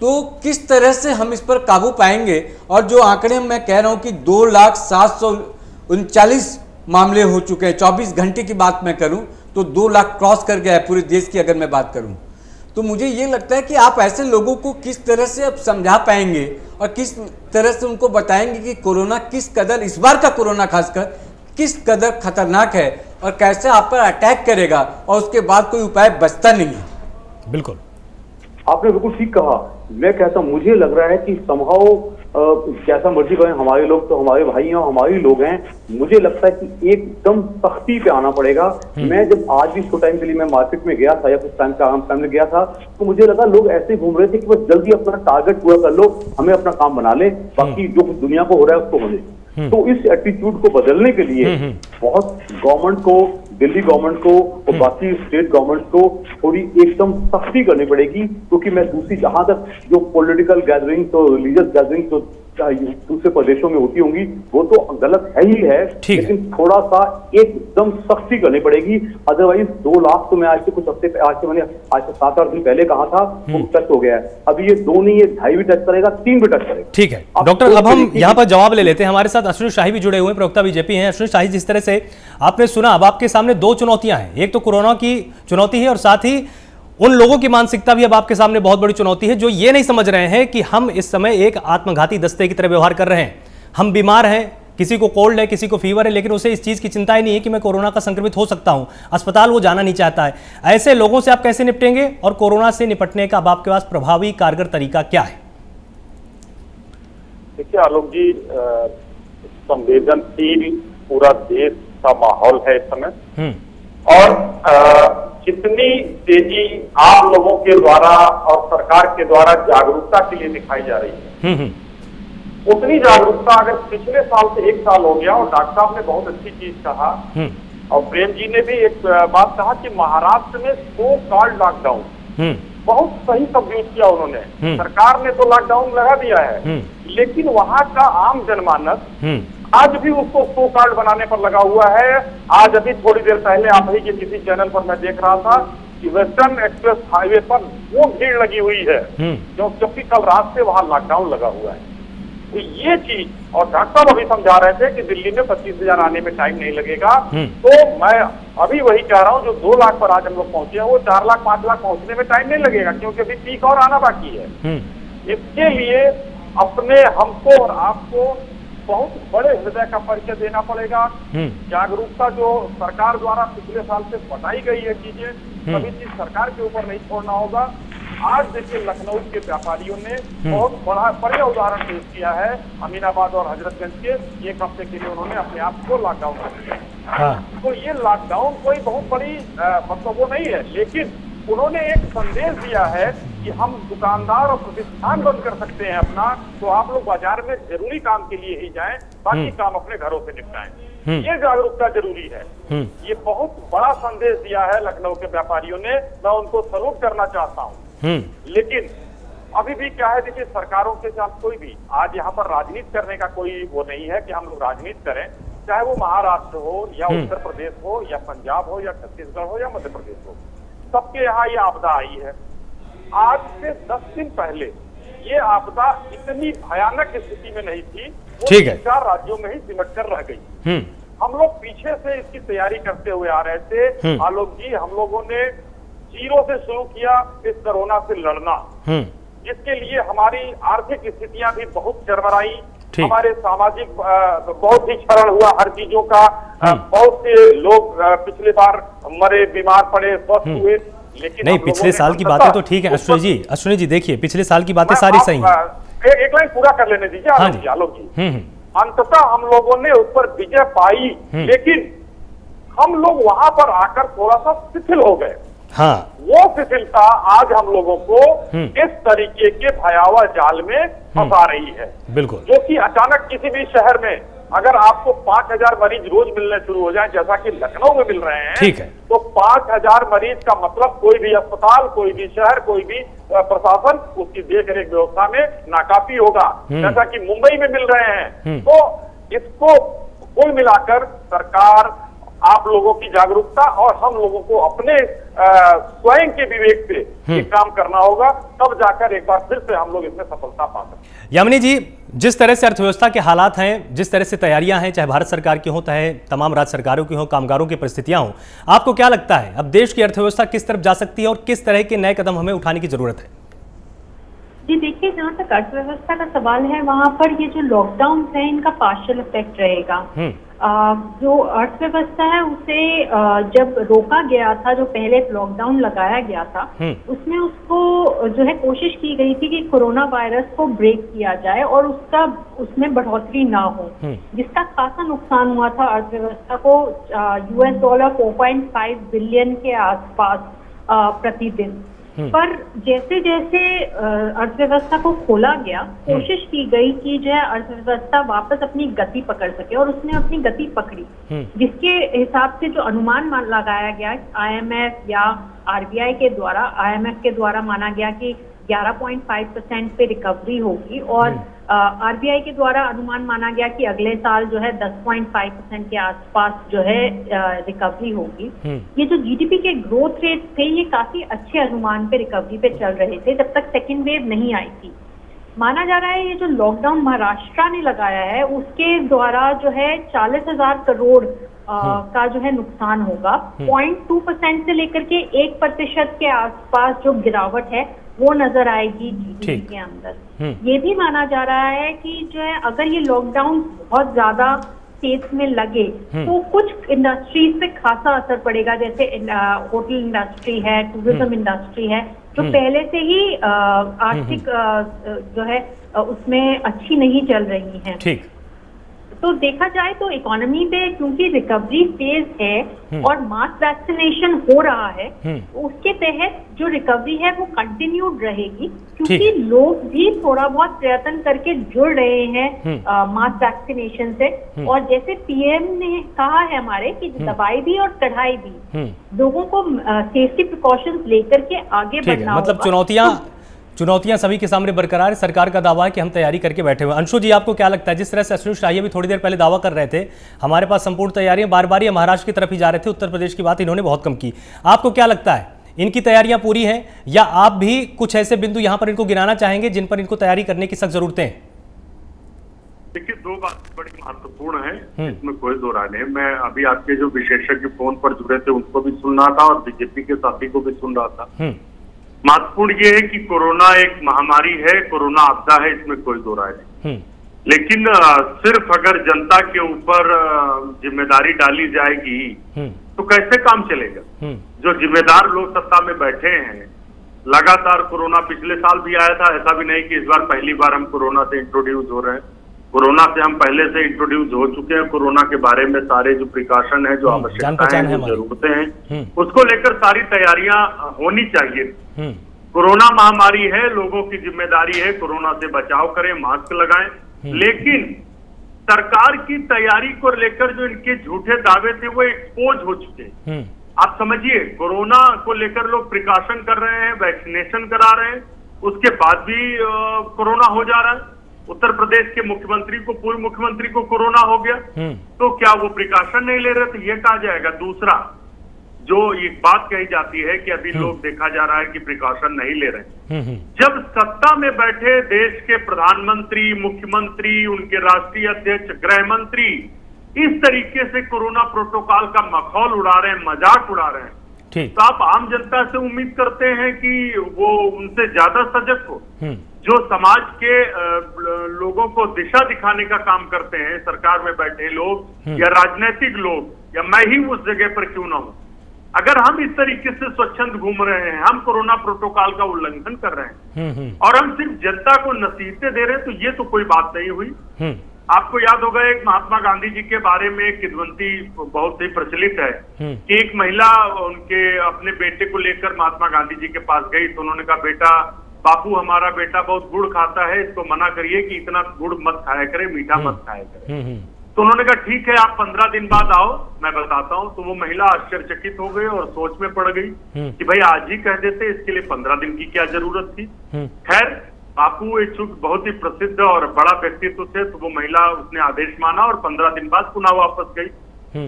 तो किस तरह से हम इस पर काबू पाएंगे। और जो आंकड़े मैं कह रहा हूँ कि 2,739 मामले हो चुके हैं, 24 घंटे की बात मैं करूँ तो 2 लाख क्रॉस कर गया है पूरे देश की अगर मैं बात करूँ। तो मुझे ये लगता है कि आप ऐसे लोगों को किस तरह से अब समझा पाएंगे और किस तरह से उनको बताएंगे कि कोरोना किस कदर, इस बार का कोरोना खासकर किस कदर खतरनाक है और कैसे आप पर अटैक करेगा और उसके बाद कोई उपाय बचता नहीं है। बिल्कुल, आपने बिल्कुल ठीक कहा। मैं कहता हूं, मुझे लग रहा है कि समहाउ कैसा मर्जी करें, हमारे लोग तो हमारे भाई हैं और हमारे लोग हैं। मुझे लगता है कि एकदम सख्ती पे आना पड़ेगा। मैं जब आज भी कुछ टाइम के लिए मैं मार्केट में गया था या कुछ टाइम में गया था, तो मुझे लगा लोग ऐसे घूम रहे थे कि बस जल्दी अपना टारगेट पूरा कर लो, हमें अपना काम बना ले, बाकी जो कुछ दुनिया को हो रहा है उसको होने। तो इस एटीट्यूड को बदलने के लिए बहुत गवर्नमेंट को, दिल्ली गवर्नमेंट को और बाकी स्टेट गवर्नमेंट को थोड़ी एकदम सख्ती करनी पड़ेगी, क्योंकि मैं दूसरी जहां तक जो पॉलिटिकल गैदरिंग तो रिलीजियस गैदरिंग तो दूसरे प्रदेशों में होती होंगी वो तो गलत है ही है, लेकिन थोड़ा सा एकदम सख्ती करनी पड़ेगी। अदरवाइज 2 लाख तो मैं आज से कुछ हफ्ते आज से 7-8 दिन पहले कहा था वो टच हो गया है। अभी ये 2 नहीं, ये 2.5 भी टच करेगा, 3 भी टच करेगा। ठीक है डॉक्टर, अब हम यहाँ पर जवाब ले लेते हैं। हमारे साथ अश्विनी शाही भी जुड़े हुए हैं, प्रवक्ता बीजेपी हैं। अश्विनी शाही, जिस तरह से आपने सुना, अब आपके सामने 2 चुनौतियां हैं। एक तो कोरोना की चुनौती है और साथ ही उन लोगों की मानसिकता भी अब आपके सामने बहुत बड़ी चुनौती है जो ये नहीं समझ रहे हैं कि हम इस समय एक आत्मघाती दस्ते की तरह व्यवहार कर रहे हैं। हम बीमार हैं, किसी को कोल्ड है, किसी को फीवर है, लेकिन उसे इस चीज की चिंता ही नहीं है कि मैं कोरोना का संक्रमित हो सकता हूं। अस्पताल वो जाना नहीं चाहता है। ऐसे लोगों से आप कैसे निपटेंगे और कोरोना से निपटने का अब आपके पास प्रभावी कारगर तरीका क्या है? देखिए आलोक जी, संवेदनशील पूरा देश का माहौल है इस समय, और जितनी तेजी आप लोगों के द्वारा और सरकार के द्वारा जागरूकता के लिए दिखाई जा रही है, उतनी जागरूकता अगर पिछले साल से 1 साल हो गया। और डॉक्टर साहब ने बहुत अच्छी चीज कहा और प्रेम जी ने भी एक बात कहा कि महाराष्ट्र में सो कॉल्ड लॉकडाउन, बहुत सही शब्द यूज किया उन्होंने। सरकार ने तो लॉकडाउन लगा दिया है, लेकिन वहां का आम जनमानस आज भी उसको सो कार्ड बनाने पर लगा हुआ है। आज अभी थोड़ी देर पहले आप ही के किसी चैनल पर मैं देख रहा था कि वेस्टर्न एक्सप्रेस हाईवे पर वो भीड़ लगी हुई है क्योंकि कल रात से वहां लॉकडाउन लगा हुआ है। तो ये चीज, और डॉक्टर साहब अभी समझा रहे थे कि दिल्ली में 25,000 आने में टाइम नहीं लगेगा, तो मैं अभी वही कह रहा हूँ, जो 2 लाख पर आज हम लोग पहुंचे हैं वो 4 लाख 5 लाख पहुंचने में टाइम नहीं लगेगा, क्योंकि अभी पीक और आना बाकी है। इसके लिए अपने हमको और आपको बहुत बड़े हृदय का परिचय देना पड़ेगा। जागरूकता जो सरकार द्वारा पिछले साल से बताई गई है चीजें, सभी चीज सरकार के ऊपर नहीं छोड़ना होगा। आज देखिए लखनऊ के व्यापारियों ने बहुत बढ़िया उदाहरण पेश किया है। अमीनाबाद और हजरतगंज के 1 हफ्ते के लिए उन्होंने अपने आप को लॉकडाउन कर दिया। तो ये लॉकडाउन कोई बहुत बड़ी मतलब वो नहीं है, लेकिन उन्होंने एक संदेश दिया है कि हम दुकानदार और प्रतिष्ठान बंद कर सकते हैं अपना, तो आप लोग बाजार में जरूरी काम के लिए ही जाएं, बाकी काम अपने घरों से निपटाएं। ये जागरूकता जरूरी है। ये बहुत बड़ा संदेश दिया है लखनऊ के व्यापारियों ने, मैं उनको सलूट करना चाहता हूँ। लेकिन अभी भी क्या है, देखिए सरकारों के साथ कोई भी आज यहाँ पर राजनीति करने का कोई वो नहीं है कि हम लोग राजनीति करें, चाहे वो महाराष्ट्र हो या उत्तर प्रदेश हो या पंजाब हो या छत्तीसगढ़ हो या मध्य प्रदेश हो, सबके यहाँ ये आपदा आई है। आज से 10 दिन पहले ये आपदा इतनी भयानक स्थिति में नहीं थी, वो 4 राज्यों में ही सिमट कर रह गई। हम लोग पीछे से इसकी तैयारी करते हुए आ रहे थे आलोक जी। हम लोगों ने 0 से शुरू किया इस कोरोना से लड़ना, जिसके लिए हमारी आर्थिक स्थितियां भी बहुत चरमराई, हमारे सामाजिक बहुत ही क्षरण हुआ हर चीजों का। बहुत से लोग पिछले बार मरे, बीमार पड़े, स्वस्थ हुए, लेकिन नहीं, पिछले साल की बातें तो ठीक है अश्विनी जी देखिए पिछले साल की बातें सारी सही हैं। एक लाइन पूरा कर लेने दीजिए आलोक जी। अंततः हम लोगों ने उस पर विजय पाई, लेकिन हम लोग वहां पर आकर थोड़ा सा शिथिल हो गए। वो शिथिलता आज हम लोगों को इस तरीके के भयावह जाल में फंसा रही है। बिल्कुल, जो कि अचानक किसी भी शहर में अगर आपको 5,000 मरीज रोज मिलने शुरू हो जाए, जैसा कि लखनऊ में मिल रहे हैं, ठीक है, तो 5,000 मरीज का मतलब कोई भी अस्पताल, कोई भी शहर, कोई भी प्रशासन उसकी देख रेख व्यवस्था में नाकाफी होगा, जैसा कि मुंबई में मिल रहे हैं। तो इसको कुल मिलाकर सरकार, आप लोगों की जागरूकता और हम लोगों को अपने स्वयं के विवेक से ये काम करना होगा, तब जाकर एक बार फिर से हम लोग इसमें सफलता पा सकते हैं। यामिनी जी, जिस तरह से अर्थव्यवस्था के हालात हैं, जिस तरह से तैयारियां हैं, चाहे भारत सरकार की हो, चाहे तमाम राज्य सरकारों की हो, कामगारों की परिस्थितियां हो, आपको क्या लगता है अब देश की अर्थव्यवस्था किस तरफ जा सकती है और किस तरह के नए कदम हमें उठाने की जरूरत है? जी देखिए, जहाँ तक अर्थव्यवस्था का सवाल है, वहाँ पर ये जो लॉकडाउन है इनका पार्शियल इफेक्ट रहेगा। जो अर्थव्यवस्था है उसे जब रोका गया था, जो पहले लॉकडाउन लगाया गया था, उसमें उसको जो है कोशिश की गई थी कि कोरोना वायरस को ब्रेक किया जाए और उसमें बढ़ोतरी ना हो, जिसका खासा नुकसान हुआ था अर्थव्यवस्था को। $4.5 बिलियन के आसपास प्रतिदिन। पर जैसे जैसे अर्थव्यवस्था को खोला गया, कोशिश की गई कि जो है अर्थव्यवस्था वापस अपनी गति पकड़ सके, और उसने अपनी गति पकड़ी, जिसके हिसाब से जो अनुमान लगाया गया IMF या RBI के द्वारा, IMF के द्वारा माना गया कि 11.5% पे रिकवरी होगी, और RBI के द्वारा अनुमान माना गया कि अगले साल जो है 10.5% के आसपास जो है रिकवरी होगी। ये जो GDP के ग्रोथ रेट थे, ये काफी अच्छे अनुमान पे रिकवरी पे चल रहे थे जब तक सेकेंड वेव नहीं आई थी। माना जा रहा है ये जो लॉकडाउन महाराष्ट्र ने लगाया है, उसके द्वारा जो है 40,000 करोड़ का जो है नुकसान होगा। 0.2% से लेकर के 1% के आसपास जो गिरावट है वो नजर आएगी GDP के अंदर। ये भी माना जा रहा है कि जो है अगर ये लॉकडाउन बहुत ज्यादा स्टेट्स में लगे तो कुछ इंडस्ट्रीज पे खासा असर पड़ेगा, जैसे होटल इंडस्ट्री है, टूरिज्म इंडस्ट्री है, जो पहले से ही आर्थिक जो है उसमें अच्छी नहीं चल रही है। ठीक। तो देखा जाए तो इकोनॉमी पे क्योंकि रिकवरी फेज है और मास वैक्सीनेशन हो रहा है, उसके तहत जो रिकवरी है वो कंटिन्यूड रहेगी, क्योंकि लोग भी थोड़ा बहुत प्रयत्न करके जुड़ रहे हैं मास वैक्सीनेशन से। और जैसे PM ने कहा है हमारे कि दवाई भी और कढ़ाई भी, लोगों को सेफ्टी प्रिकॉशंस लेकर के आगे बढ़ना मतलब होगा। चुनौतियां सभी के सामने बरकरार है। सरकार का दावा है कि हम तैयारी करके बैठे हुए। अंशु जी, आपको क्या लगता है, जिस तरह से अश्विनी शाही भी थोड़ी देर पहले दावा कर रहे थे हमारे पास संपूर्ण तैयारियां, बार बार ये महाराष्ट्र की तरफ ही जा रहे थे, उत्तर प्रदेश की बात इन्होंने बहुत कम की, आपको क्या लगता है इनकी तैयारियां पूरी हैं, या आप भी कुछ ऐसे बिंदु यहां पर इनको गिनाना चाहेंगे जिन पर इनको तैयारी करने की सख्त जरूरतें हैं? देखिए, दो बात बड़ी महत्वपूर्ण है, इसमें कोई दो राय नहीं। मैं अभी आपके जो विशेषज्ञ फोन पर जुड़े थे उनको भी सुन रहा था और बीजेपी के साथी को भी सुन रहा था। महत्वपूर्ण ये है कि कोरोना एक महामारी है, कोरोना आपदा है, इसमें कोई दो राय नहीं। लेकिन सिर्फ अगर जनता के ऊपर जिम्मेदारी डाली जाएगी तो कैसे काम चलेगा? जो जिम्मेदार लोग सत्ता में बैठे हैं, लगातार कोरोना पिछले साल भी आया था, ऐसा भी नहीं कि इस बार पहली बार हम कोरोना से इंट्रोड्यूस हो रहे हैं। कोरोना से हम पहले से इंट्रोड्यूस हो चुके हैं। कोरोना के बारे में सारे जो प्रिकॉशन है, जो आवश्यकताएं हैं, जो जरूरतें हैं, उसको लेकर सारी तैयारियां होनी चाहिए। कोरोना महामारी है, लोगों की जिम्मेदारी है कोरोना से बचाव करें, मास्क लगाएं। लेकिन सरकार की तैयारी को लेकर जो इनके झूठे दावे थे वो एक्सपोज हो चुके हैं। आप समझिए, कोरोना को लेकर लोग प्रिकॉशन कर रहे हैं, वैक्सीनेशन करा रहे हैं, उसके बाद भी कोरोना हो जा रहा है। उत्तर प्रदेश के मुख्यमंत्री को, पूर्व मुख्यमंत्री को कोरोना हो गया, तो क्या वो प्रिकॉशन नहीं ले रहे थे? ये कहा जाएगा। दूसरा, जो एक बात कही जाती है कि अभी लोग देखा जा रहा है कि प्रिकॉशन नहीं ले रहे। जब सत्ता में बैठे देश के प्रधानमंत्री, मुख्यमंत्री, उनके राष्ट्रीय अध्यक्ष, गृह मंत्री इस तरीके से कोरोना प्रोटोकॉल का मखौल उड़ा रहे हैं, मजाक उड़ा रहे हैं, तो आप आम जनता से उम्मीद करते हैं कि वो उनसे ज्यादा सजग हो? जो समाज के लोगों को दिशा दिखाने का काम करते हैं, सरकार में बैठे लोग या राजनीतिक लोग, या मैं ही उस जगह पर क्यों ना हूं, अगर हम इस तरीके से स्वच्छंद घूम रहे हैं, हम कोरोना प्रोटोकॉल का उल्लंघन कर रहे हैं और हम सिर्फ जनता को नसीहतें दे रहे हैं, तो ये तो कोई बात नहीं हुई। आपको याद होगा, एक महात्मा गांधी जी के बारे में एक किंवदंती बहुत ही प्रचलित है कि एक महिला उनके अपने बेटे को लेकर महात्मा गांधी जी के पास गई, तो उन्होंने कहा, बेटा, बापू हमारा बेटा बहुत गुड़ खाता है, इसको मना करिए कि इतना गुड़ मत खाया करे, मीठा मत खाया करे। तो उन्होंने कहा, ठीक है, आप 15 दिन बाद आओ, मैं बताता हूँ। तो वो महिला आश्चर्यचकित हो गई और सोच में पड़ गई कि भाई आज ही कह देते, इसके लिए 15 दिन की क्या जरूरत थी। खैर, बापू एक बहुत ही प्रसिद्ध और बड़ा व्यक्तित्व थे, तो वो महिला, उसने आदेश माना और 15 दिन बाद पुनः वापस गई।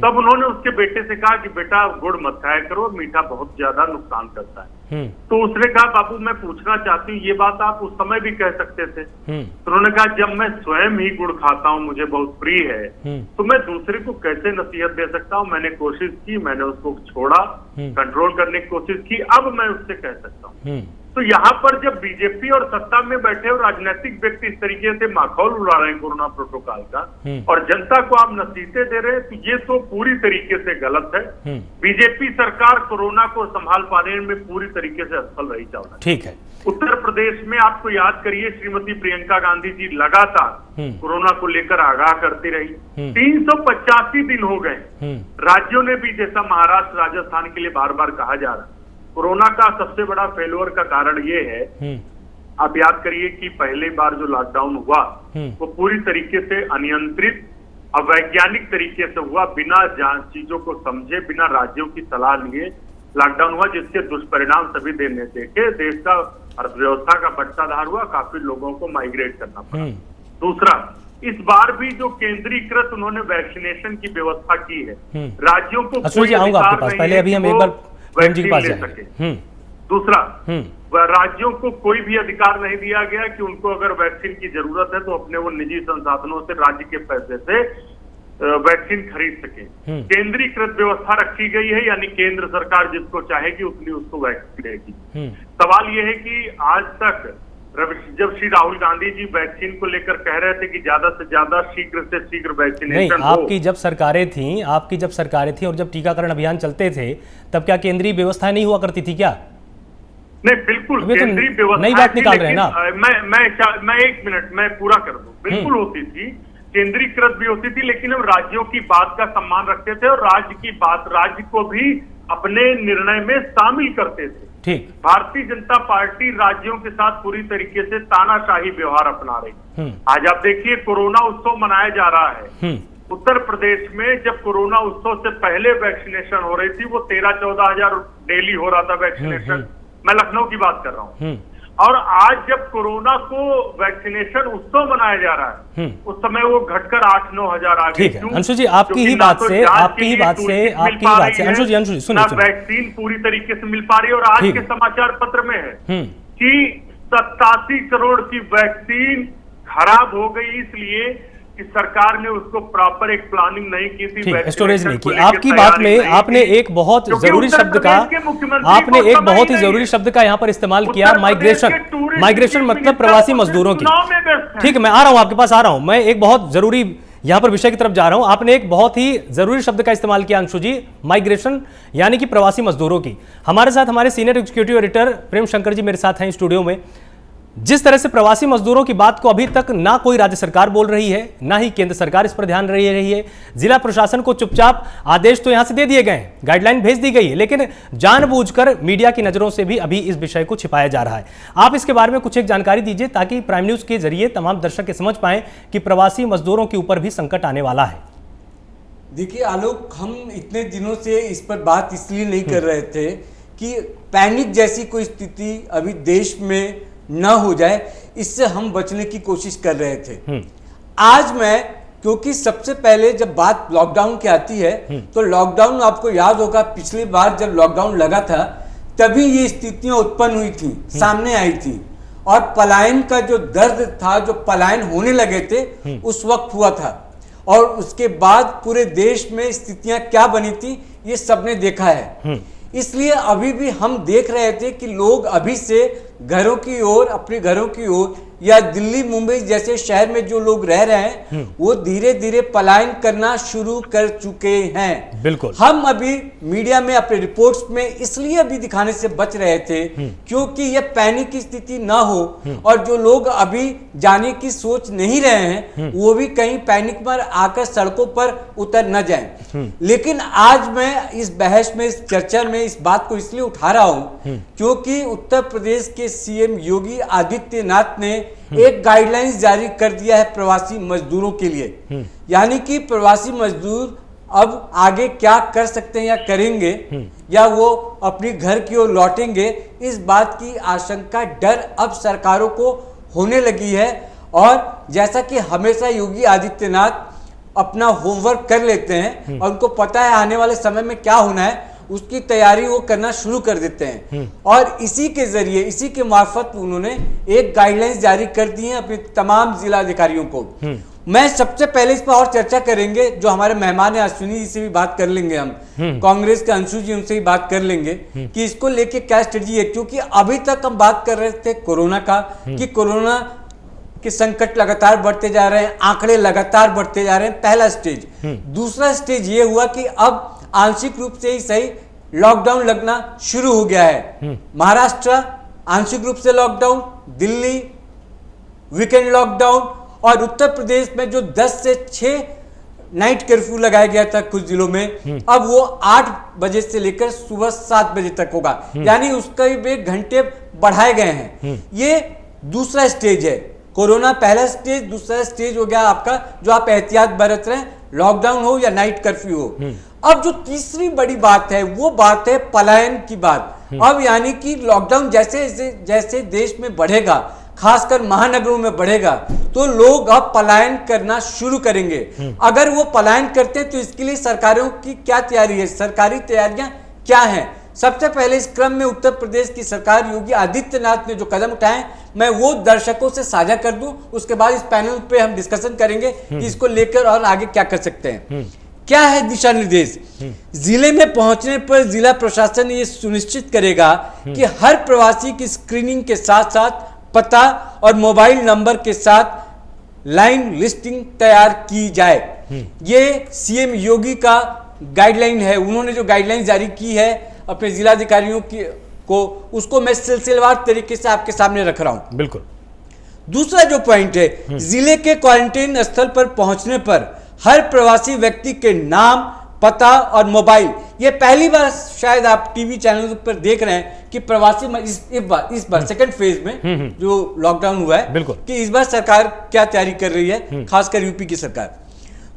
तब उन्होंने उसके बेटे से कहा कि बेटा, गुड़ मत खाया करो, मीठा बहुत ज्यादा नुकसान करता है। तो उसने कहा, बापू मैं पूछना चाहती हूँ, ये बात आप उस समय भी कह सकते थे। तो उन्होंने कहा, जब मैं स्वयं ही गुड़ खाता हूँ, मुझे बहुत प्रिय है, तो मैं दूसरे को कैसे नसीहत दे सकता हूँ? मैंने कोशिश की, मैंने उसको छोड़ा, कंट्रोल करने की कोशिश की, अब मैं उससे कह सकता हूँ। तो यहाँ पर जब बीजेपी और सत्ता में बैठे और राजनीतिक व्यक्ति इस तरीके से माहौल उड़ा रहे हैं कोरोना प्रोटोकॉल का और जनता को आप नसीहतें दे रहे हैं, तो ये तो पूरी तरीके से गलत है। बीजेपी सरकार कोरोना को संभाल पाने में पूरी तरीके से असफल रही चावला। ठीक है। उत्तर प्रदेश में आपको याद करिए, श्रीमती प्रियंका गांधी जी लगातार कोरोना को लेकर आगाह करती रही। 385 दिन हो गए, राज्यों ने भी, जैसा महाराष्ट्र राजस्थान के लिए बार बार कहा जा रहा है, कोरोना का सबसे बड़ा फेल्योर का कारण ये है, आप याद करिए कि पहले बार जो लॉकडाउन हुआ वो पूरी तरीके से अनियंत्रित, अवैज्ञानिक तरीके से हुआ, बिना जांच चीजों को समझे, बिना राज्यों की सलाह लिए लॉकडाउन हुआ, जिसके दुष्परिणाम सभी ने देखे। देश का अर्थव्यवस्था का बंटाधार हुआ, काफी लोगों को माइग्रेट करना पड़ा। दूसरा, इस बार भी जो केंद्रीकृत उन्होंने वैक्सीनेशन की व्यवस्था की है, राज्यों को आऊंगा आपके पास, पहले अभी हम एक बार वैक्सीन ले सके। दूसरा, राज्यों को कोई भी अधिकार नहीं दिया गया कि उनको अगर वैक्सीन की जरूरत है तो अपने वो निजी संसाधनों से, राज्य के पैसे से वैक्सीन खरीद सके। केंद्रीकृत व्यवस्था रखी गई है, यानी केंद्र सरकार जिसको चाहेगी उतनी उसको वैक्सीन देगी। सवाल यह है कि आज तक जब श्री राहुल गांधी जी वैक्सीन को लेकर कह रहे थे कि ज्यादा से ज्यादा शीघ्र से शीघ्र वैक्सीनेशन हो, आपकी जब सरकारें थी और जब टीकाकरण अभियान चलते थे, तब क्या केंद्रीय व्यवस्था नहीं हुआ करती थी क्या? नहीं, बिल्कुल केंद्रीय व्यवस्था नई बात निकाल रहे हैं ना। मैं 1 मिनट मैं पूरा कर दूं। बिल्कुल होती थी, केंद्रीकृत भी होती थी, लेकिन हम राज्यों की बात का सम्मान रखते थे और राज्य को भी अपने निर्णय में शामिल करते थे। ठीक। भारतीय जनता पार्टी राज्यों के साथ पूरी तरीके से तानाशाही व्यवहार अपना रही। आज आप देखिए, कोरोना उत्सव मनाया जा रहा है। उत्तर प्रदेश में जब कोरोना उत्सव से पहले वैक्सीनेशन हो रही थी, वो 13-14 हजार डेली हो रहा था वैक्सीनेशन। मैं लखनऊ की बात कर रहा हूँ। और आज जब कोरोना को वैक्सीनेशन उत्सव मनाया जा रहा है, उस समय वो घटकर 8-9 हजार आ गई। ठीक है अंशु जी, आपकी ही बात से अंशु जी सुनिए, वैक्सीन पूरी तरीके से मिल पा रही है। और आज के समाचार पत्र में है कि 87 करोड़ की वैक्सीन खराब हो गई, इसलिए कि सरकार ने उसको प्रॉपर एक प्लानिंग नहीं की थी, स्टोरेज नहीं की। आपकी बात में आपने एक बहुत जरूरी शब्द का यहाँ पर इस्तेमाल किया, माइग्रेशन मतलब प्रवासी मजदूरों की। ठीक है, मैं आ रहा हूं, आपके पास आ रहा हूं। मैं एक बहुत जरूरी यहां पर विषय की तरफ जा रहा हूं। आपने एक बहुत ही जरूरी शब्द का इस्तेमाल किया अंशु जी, माइग्रेशन, यानी कि प्रवासी मजदूरों की। हमारे साथ हमारे senior executive editor Prem Shankar ji मेरे साथ हैं स्टूडियो में। जिस तरह से प्रवासी मजदूरों की बात को अभी तक ना कोई राज्य सरकार बोल रही है, ना ही केंद्र सरकार इस पर ध्यान रही है। जिला प्रशासन को चुपचाप आदेश तो यहां से दे दिए गए हैं, गाइडलाइन भेज दी गई है, लेकिन जानबूझकर मीडिया की नजरों से भी अभी इस विषय को छिपाया जा रहा है। आप इसके बारे में कुछ एक जानकारी दीजिए, ताकि प्राइम न्यूज के जरिए तमाम दर्शक समझ पाए कि प्रवासी मजदूरों के ऊपर भी संकट आने वाला है। देखिए आलोक, हम इतने दिनों से इस पर बात इसलिए नहीं कर रहे थे कि पैनिक जैसी कोई स्थिति अभी देश में न हो जाए, इससे हम बचने की कोशिश कर रहे थे। आज मैं, क्योंकि सबसे पहले जब बात लॉकडाउन की आती है, तो लॉकडाउन आपको याद होगा, पिछली बार जब लॉकडाउन लगा था तभी ये स्थितियां उत्पन्न हुई थी, सामने आई थी। और पलायन का जो दर्द था, जो पलायन होने लगे थे, उस वक्त हुआ था। और उसके बाद पूरे देश में स्थितियां क्या बनी थी, ये सबने देखा है। इसलिए अभी भी हम देख रहे थे कि लोग अभी से घरों की ओर, अपने घरों की ओर, या दिल्ली मुंबई जैसे शहर में जो लोग रह रहे हैं, वो धीरे धीरे पलायन करना शुरू कर चुके हैं। बिल्कुल। हम अभी मीडिया में अपने रिपोर्ट्स में इसलिए अभी दिखाने से बच रहे थे क्योंकि ये पैनिक की स्थिति ना हो, और जो लोग अभी जाने की सोच नहीं रहे हैं वो भी कहीं पैनिक पर आकर सड़कों पर उतर न जाएं। लेकिन आज मैं इस बहस में, इस चर्चा में इस बात को इसलिए उठा रहा हूं क्योंकि उत्तर प्रदेश के सीएम योगी आदित्यनाथ ने एक गाइडलाइंस जारी कर दिया है प्रवासी मजदूरों के लिए। यानी कि प्रवासी मजदूर अब आगे क्या कर सकते हैं या करेंगे, या वो अपनी घर की ओर लौटेंगे, इस बात की आशंका, डर अब सरकारों को होने लगी है। और जैसा कि हमेशा योगी आदित्यनाथ अपना होमवर्क कर लेते हैं और उनको पता है आने वाले समय में क्या होना है, उसकी तैयारी वो करना शुरू कर देते हैं। और इसी के जरिए, इसी के मार्फत उन्होंने एक गाइडलाइंस जारी कर दी है अपने तमाम जिला अधिकारियों को। मैं सबसे पहले इस पर और चर्चा करेंगे, जो हमारे मेहमान है अश्विनी जी से भी बात कर लेंगे, हम कांग्रेस के अंशु जी उनसे भी बात कर लेंगे कि इसको लेके क्या स्ट्रेटजी है। क्योंकि अभी तक हम बात कर रहे थे कोरोना का, कि कोरोना के संकट लगातार बढ़ते जा रहे हैं, आंकड़े लगातार बढ़ते जा रहे हैं, पहला स्टेज। दूसरा स्टेज ये हुआ कि अब आंशिक रूप से ही सही लॉकडाउन लगना शुरू हो गया है। महाराष्ट्र आंशिक रूप से लॉकडाउन, दिल्ली वीकेंड लॉकडाउन, और उत्तर प्रदेश में जो 10 से 6 नाइट कर्फ्यू लगाया गया था कुछ जिलों में, अब वो 8 बजे से लेकर सुबह 7 बजे तक होगा, यानी उसका भी 1 घंटे बढ़ाए गए हैं। ये दूसरा स्टेज है। कोरोना पहला स्टेज, दूसरा स्टेज हो गया आपका जो आप एहतियात बरत रहे हैं, लॉकडाउन हो या नाइट कर्फ्यू हो। अब जो तीसरी बड़ी बात है वो बात है पलायन की बात। अब यानी कि लॉकडाउन जैसे जैसे देश में बढ़ेगा, खासकर महानगरों में बढ़ेगा, तो लोग अब पलायन करना शुरू करेंगे। अगर वो पलायन करते हैं तो इसके लिए सरकारों की क्या तैयारी है, सरकारी तैयारियां क्या हैं? सबसे पहले इस क्रम में उत्तर प्रदेश की सरकार योगी आदित्यनाथ ने जो कदम उठाए, मैं वो दर्शकों से साझा कर दूं, उसके बाद इस पैनल पे हम डिस्कशन करेंगे कि इसको लेकर और आगे क्या कर सकते हैं। क्या है दिशा निर्देश? जिले में पहुंचने पर जिला प्रशासन ये सुनिश्चित करेगा कि हर प्रवासी की स्क्रीनिंग के साथ साथ पता और मोबाइल नंबर के साथ लाइन लिस्टिंग तैयार की जाए। ये सीएम योगी का गाइडलाइन है। उन्होंने जो गाइडलाइन जारी की है अपने जिलाधिकारियों को, उसको मैं सिलसिलेवार तरीके से आपके सामने रख रहा हूं। बिल्कुल। दूसरा जो पॉइंट है, जिले के क्वारंटाइन स्थल पर पहुंचने पर हर प्रवासी व्यक्ति के नाम, पता और मोबाइल, ये पहली बार शायद आप टीवी चैनल पर देख रहे हैं कि प्रवासी इस बार सेकंड फेज में जो लॉकडाउन हुआ है, बिल्कुल, कि इस बार सरकार क्या तैयारी कर रही है, खासकर यूपी की सरकार।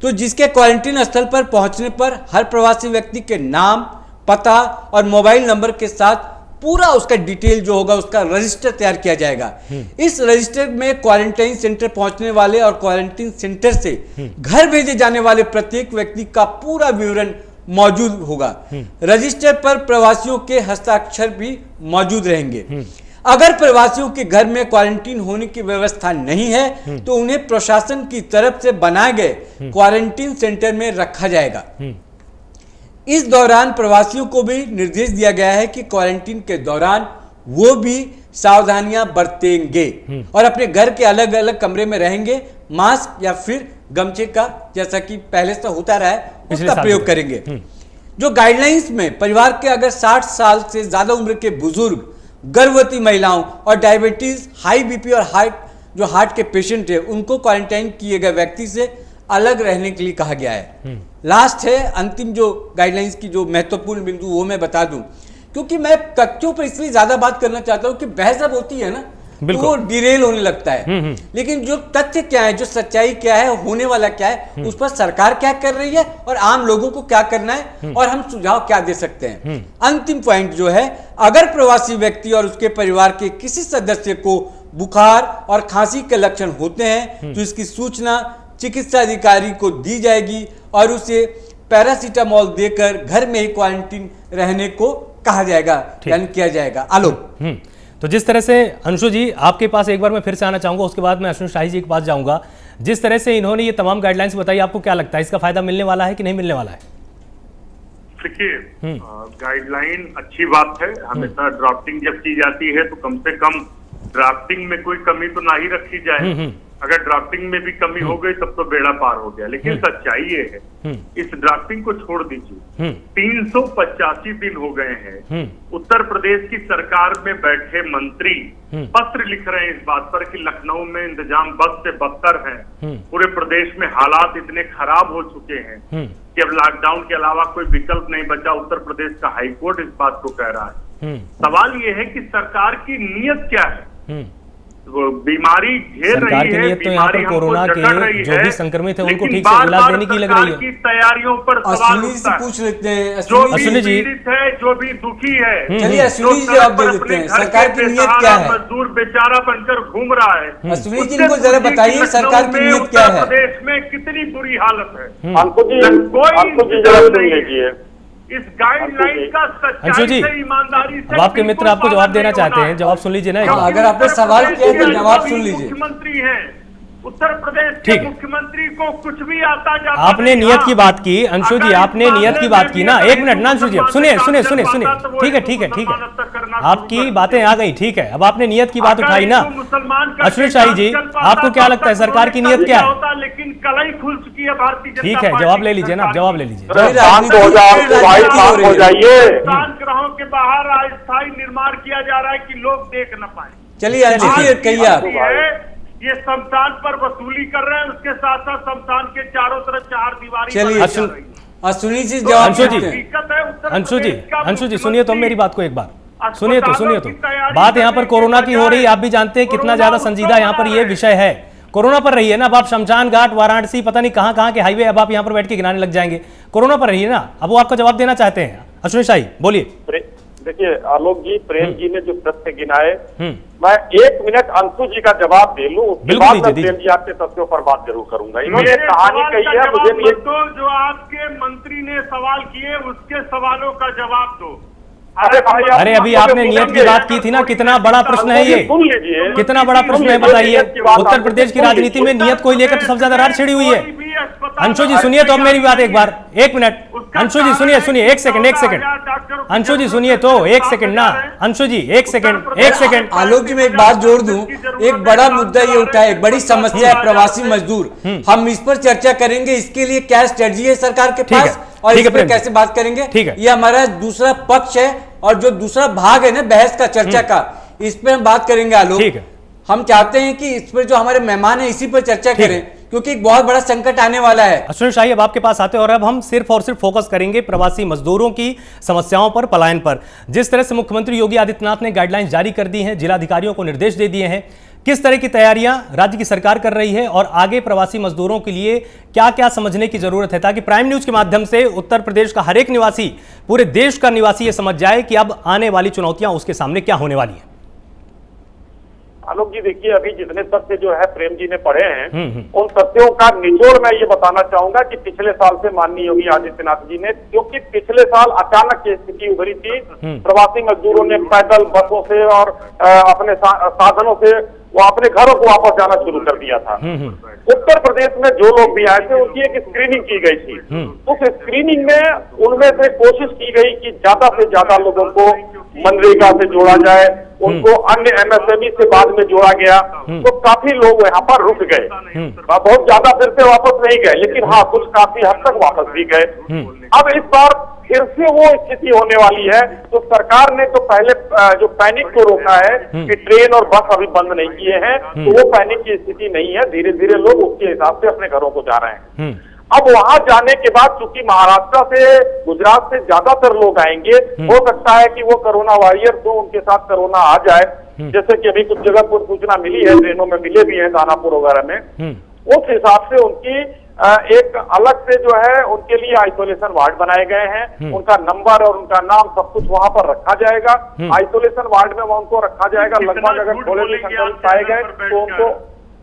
तो जिसके क्वारंटाइन स्थल पर पहुंचने पर हर प्रवासी व्यक्ति के नाम, पता और मोबाइल नंबर के साथ पूरा उसका डिटेल जो होगा उसका रजिस्टर तैयार किया जाएगा। इस रजिस्टर में क्वारंटाइन सेंटर पहुंचने वाले और क्वारंटाइन सेंटर से घर भेजे जाने वाले प्रत्येक व्यक्ति का पूरा विवरण मौजूद होगा। रजिस्टर पर प्रवासियों के हस्ताक्षर भी मौजूद रहेंगे। अगर प्रवासियों के घर में क्वारंटीन होने की व्यवस्था नहीं है तो उन्हें प्रशासन की तरफ से बनाए गए क्वारंटीन सेंटर में रखा जाएगा। इस दौरान प्रवासियों को भी निर्देश दिया गया है कि क्वारंटीन के दौरान वो भी सावधानियां बरतेंगे और अपने घर के अलग अलग कमरे में रहेंगे। मास्क या फिर गमछे का, जैसा कि पहले से होता रहा है, उसका प्रयोग करेंगे। जो गाइडलाइंस में परिवार के अगर 60 साल से ज्यादा उम्र के बुजुर्ग, गर्भवती महिलाओं और डायबिटीज, हाई बीपी और हार्ट के पेशेंट है, उनको क्वारंटाइन किए गए व्यक्ति से अलग रहने के लिए कहा गया है। लास्ट है अंतिम जो गाइडलाइंस की जो महत्वपूर्ण बिंदु, वो मैं बता दूं, क्योंकि मैं तथ्यों पर इसलिए ज्यादा बात करना चाहता हूं कि बहस जब होती है ना तो वो डिरेल होने लगता है। लेकिन जो तथ्य क्या है, जो सच्चाई क्या है, होने वाला क्या है, उस पर सरकार क्या कर रही है और आम लोगों को क्या करना है और हम सुझाव क्या दे सकते हैं। अंतिम पॉइंट जो है, अगर प्रवासी व्यक्ति और उसके परिवार के किसी सदस्य को बुखार और खांसी के लक्षण होते हैं तो इसकी सूचना चिकित्सा अधिकारी को दी जाएगी और उसे पैरासीटामोल देकर घर में ही क्वारंटीन रहने को कहा जाएगा, यानी किया जाएगा। आलोक, तो जिस तरह से अंशु जी आपके पास एक बार मैं फिर से आना चाहूंगा, उसके बाद मैं अश्विनी शाही जी के पास जाऊंगा। जिस तरह से इन्होंने ये तमाम गाइडलाइंस बताई, आपको क्या लगता है इसका फायदा मिलने वाला है कि नहीं मिलने वाला है? देखिए, गाइडलाइन अच्छी बात है। हमेशा ड्राफ्टिंग जब की जाती है तो कम से कम ड्राफ्टिंग में कोई कमी तो ना ही रखी जाए। अगर ड्राफ्टिंग में भी कमी हो गई तब तो बेड़ा पार हो गया। लेकिन सच्चाई ये है, इस ड्राफ्टिंग को छोड़ दीजिए, 385 दिन हो गए हैं उत्तर प्रदेश की सरकार में बैठे मंत्री पत्र लिख रहे हैं इस बात पर कि लखनऊ में इंतजाम बद से बदतर है। पूरे प्रदेश में हालात इतने खराब हो चुके हैं कि अब लॉकडाउन के अलावा कोई विकल्प नहीं बचा। उत्तर प्रदेश का हाईकोर्ट इस बात को कह रहा है। सवाल ये है कि सरकार की नीयत क्या है। बीमारी घेर रही है, तो यहाँ पर कोरोना के जो भी संक्रमित है उनको ठीक से इलाज देने की लग रही है। की तैयारियों पर सवाल उठता है। पूछ लेते हैं जो भी पीड़ित है, जो भी दुखी है, चलिए अश्विनी जी जवाब दे देते हैं, सरकार की नीयत क्या है? मजदूर बेचारा बनकर घूम रहा है। अश्विनी जी को जरा बताइए सरकार की नीयत क्या है? प्रदेश में कितनी बुरी हालत है, कोई इस गाइडलाइन का सच्चाई से, ईमानदारी से अब आपके मित्र आपको जवाब देना चाहते हैं, जवाब सुन लीजिए ना। अगर आपने सवाल किया तो जवाब सुन लीजिए। मुख्यमंत्री हैं उत्तर प्रदेश के मुख्यमंत्री को कुछ भी आता जाता। आपने नियत की बात की अंशु जी, आपने नियत की बात की ना। एक मिनट ना अंशु जी, अब सुनिए सुनिए सुनिए सुनिए, ठीक है ठीक है ठीक है, आपकी बातें आ गई, ठीक है। अब आपने नियत की बात उठाई ना अश्विनी शाही जी, आपको क्या लगता है सरकार की नियत क्या है? लेकिन कलाई खुल चुकी है भारतीय जनता ठीक है, जवाब ले लीजिए ना, आप जवाब ले लीजिए। ग्रहों के बाहर अस्थायी निर्माण किया जा रहा है कि लोग देख न पाए। चलिए कहिए आप। ये शमशान पर वसूली कर रहे हैं, उसके साथ साथ शमशान के चारों तरफ चार दीवारी। चलिए सुनील जी जवाब। अंशु जी सुनिए तो मेरी बात को एक बार सुनिए तो बात यहाँ पर कोरोना की हो रही है। आप भी जानते हैं कितना ज्यादा संजीदा यहाँ पर ये विषय है। कोरोना पर रही है ना, अब आप शमशान घाट, वाराणसी, पता नहीं कहाँ के हाईवे अब आप यहाँ पर बैठ के गिनाने लग जाएंगे। कोरोना पर रही है ना, अब वो आपका जवाब देना चाहते हैं। अश्विनी शाही बोलिए। देखिए आलोक जी, प्रेम जी ने जो तथ्य गिनाए, मैं 1 मिनट अंशु जी का जवाब दे लूं, उसके बाद मैं प्रेम जी आपके तथ्यों पर बात जरूर करूंगा। इन्होंने कहानी कही है, मुझे भी जो आपके मंत्री ने सवाल किए उसके सवालों का जवाब दो। अरे अभी आपने नियत की बात की थी ना, कितना बड़ा प्रश्न है ये, कितना बड़ा प्रश्न है बताइए। उत्तर प्रदेश की राजनीति में नियत को लेकर तो सबसे ज्यादा रार छिड़ी हुई है। अंशु जी सुनिए तो अब मेरी बात एक बार, 1 मिनट अंशु जी सुनिए 1 सेकंड अंशु जी सुनिए तो 1 सेकंड ना अंशु जी 1 सेकंड। आलोक जी मैं एक बात जोड़ दूं, एक बड़ा मुद्दा ये उठा है, एक बड़ी समस्या है प्रवासी मजदूर। हम इस पर चर्चा करेंगे, इसके लिए क्या स्ट्रेटजी है सरकार के पास और इस पर कैसे बात करेंगे, ये हमारा दूसरा पक्ष है। और जो दूसरा भाग है ना बहस का, चर्चा का, इस पर हम बात करेंगे आलोक। हम चाहते हैं कि इस पर जो हमारे मेहमान है इसी पर चर्चा करें, क्योंकि एक बहुत बड़ा संकट आने वाला है। अश्विनी शाही अब आपके पास आते हैं और अब हम सिर्फ और सिर्फ फोकस करेंगे प्रवासी मजदूरों की समस्याओं पर, पलायन पर। जिस तरह से मुख्यमंत्री योगी आदित्यनाथ ने गाइडलाइंस जारी कर दी हैं, जिलाधिकारियों को निर्देश दे दिए हैं, किस तरह की तैयारियां राज्य की सरकार कर रही है और आगे प्रवासी मजदूरों के लिए क्या क्या समझने की जरूरत है, ताकि प्राइम न्यूज के माध्यम से उत्तर प्रदेश का हर एक निवासी, पूरे देश का निवासी यह समझ जाए कि अब आने वाली चुनौतियां उसके सामने क्या होने वाली है। आलोक जी देखिए, अभी जितने तथ्य जो है प्रेम जी ने पढ़े हैं, उन तथ्यों का निचोड़ मैं ये बताना चाहूंगा कि पिछले साल से माननीय योगी आदित्यनाथ जी ने, क्योंकि पिछले साल अचानक ये स्थिति उभरी थी, प्रवासी मजदूरों ने पैदल, बसों से और अपने साधनों से वो अपने घरों को वापस जाना शुरू कर दिया था। उत्तर प्रदेश में जो लोग भी आए थे उनकी एक स्क्रीनिंग की गई थी। उस स्क्रीनिंग में उनमें से कोशिश की गई कि ज्यादा से ज्यादा लोगों को मनरेगा से जोड़ा जाए, उनको अन्य एमएसएमई से बाद में जोड़ा गया। तो काफी लोग यहाँ पर रुक गए, बहुत ज्यादा फिर से वापस नहीं गए, लेकिन हाँ कुछ काफी हद तक वापस भी गए। अब इस बार फिर से वो स्थिति होने वाली है, तो सरकार ने तो पहले जो पैनिक को रोका है कि ट्रेन और बस अभी बंद नहीं किए हैं, तो वो पैनिक की स्थिति नहीं है। धीरे धीरे लोग उसके हिसाब से अपने घरों को जा रहे हैं। अब वहां जाने के बाद चूंकि महाराष्ट्र से, गुजरात से ज्यादातर लोग आएंगे, हो सकता है कि वो कोरोना वॉरियर तो उनके साथ कोरोना आ जाए, जैसे कि अभी कुछ जगह पर सूचना मिली है, ट्रेनों में मिले भी हैं दानापुर वगैरह में। उस हिसाब से उनकी एक अलग से जो है उनके लिए आइसोलेशन वार्ड बनाए गए हैं, उनका नंबर और उनका नाम सब कुछ वहां पर रखा जाएगा। आइसोलेशन वार्ड में वहाँ उनको रखा जाएगा। लगभग अगर थोड़े भी संक्रमित पाए गए तो उनको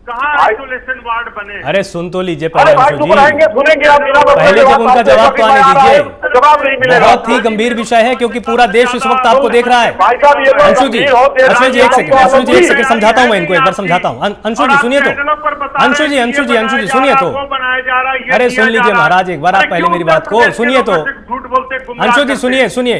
आइसोलेशन वार्ड बने। अरे सुन तो लीजिए पहले सुनेंगे आप, पहले जब उनका जवाब तो आने दीजिए। जवाब नहीं मिलेगा। बहुत ही गंभीर विषय है क्योंकि पूरा देश इस वक्त आपको देख रहा है। अंशु जी एक सेकंड समझाता हूँ मैं इनको, एक बार समझाता हूँ। अंशु जी सुनिए तो, अंशु जी सुनिए तो, अरे सुन लीजिए महाराज एक बार, आप पहले मेरी बात को सुनिए तो। अंशु जी सुनिए,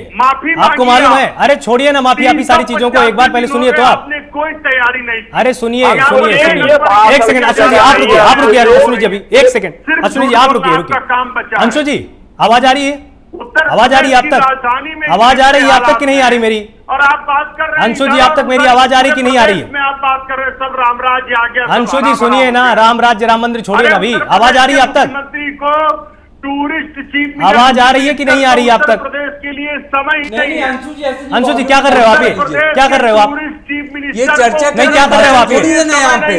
आपको मालूम है, अरे छोड़िए ना माफी आपी सारी चीजों को, एक बार पहले सुनिए तो आप। कोई तैयारी नहीं। अरे सुनिए 1 सेकंड अश्विनी जी आप रुकिए अश्विनी जी अभी 1 सेकंड अश्विनी जी आप रुकिए। अंशु जी आवाज आ रही है? आवाज आ रही है आप तक? आवाज आ रही है आप तक कि नहीं आ रही मेरी? और आप बात कर रहे हैं अंशु जी, आप तक मेरी आवाज आ रही कि नहीं आ रही है? आप बात कर रहे हैं सब राम राज्य आ गया। अंशु जी सुनिए ना, राम राज्य राम मंदिर छोड़िए ना, अभी आवाज आ रही है आप तक? मंत्री को टूरिस्ट चीफ आवाज आ रही है कि नहीं आ रही है आप तक? प्रदेश के लिए समय नहीं। अंशु जी क्या कर रहे हो आप? क्या कर रहे हो आप? ये चर्चा नहीं, क्या कर रहे हो आप? यहाँ पे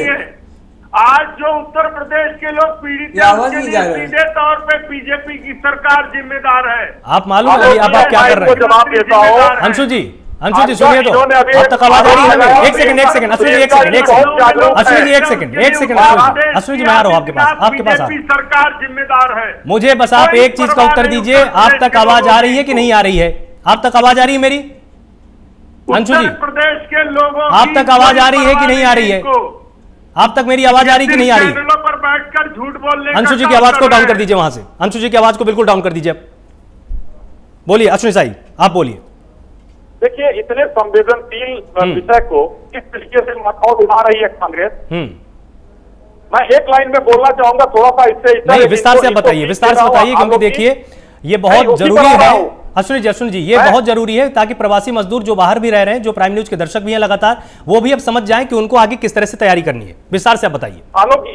आज जो उत्तर प्रदेश के लोग पीड़ित हैं, सीधे तौर पे बीजेपी की सरकार जिम्मेदार है। आप मालूम है अब आप क्या कर रहे हैं? जवाब देता हूँ अंशु जी सुनिए तो, अब तक आवाज आ रही है? 1 सेकंड अश्विनी जी 1 सेकंड अश्विनी जी मैं आ रहा हूँ आपके पास सरकार जिम्मेदार है। मुझे बस आप एक चीज का उत्तर दीजिए, आप तक आवाज आ रही है कि नहीं आ रही है? आप तक आवाज आ रही है मेरी? अंशु जी प्रदेश के लोगों आप तक आवाज आ रही है कि नहीं आ रही है? आप तक मेरी आवाज आ रही कि नहीं आ रही? चैनलों पर बैठकर झूठ बोलने का अंशु जी की काम आवाज कर को डाउन रहे कर हैं। दीजिए वहां से, अंशु जी की आवाज को बिल्कुल डाउन कर दीजिए। बोलिए अश्विनी साई, आप बोलिए। देखिए, इतने संवेदनशील विषय को किस तरीके से मथौड़ उड़ा रही है कांग्रेस। मैं एक लाइन में बोलना चाहूंगा थोड़ा सा इससे नहीं, विस्तार से आप बताइए, विस्तार से बताइए, क्योंकि देखिए ये बहुत जरूरी है अश्विनी जी, ये बहुत जरूरी है ताकि प्रवासी मजदूर जो बाहर भी रह रहे हैं, जो प्राइम न्यूज के दर्शक भी हैं लगातार, वो भी अब समझ जाएं कि उनको आगे किस तरह से तैयारी करनी है। विस्तार से आप बताइए। आलोक,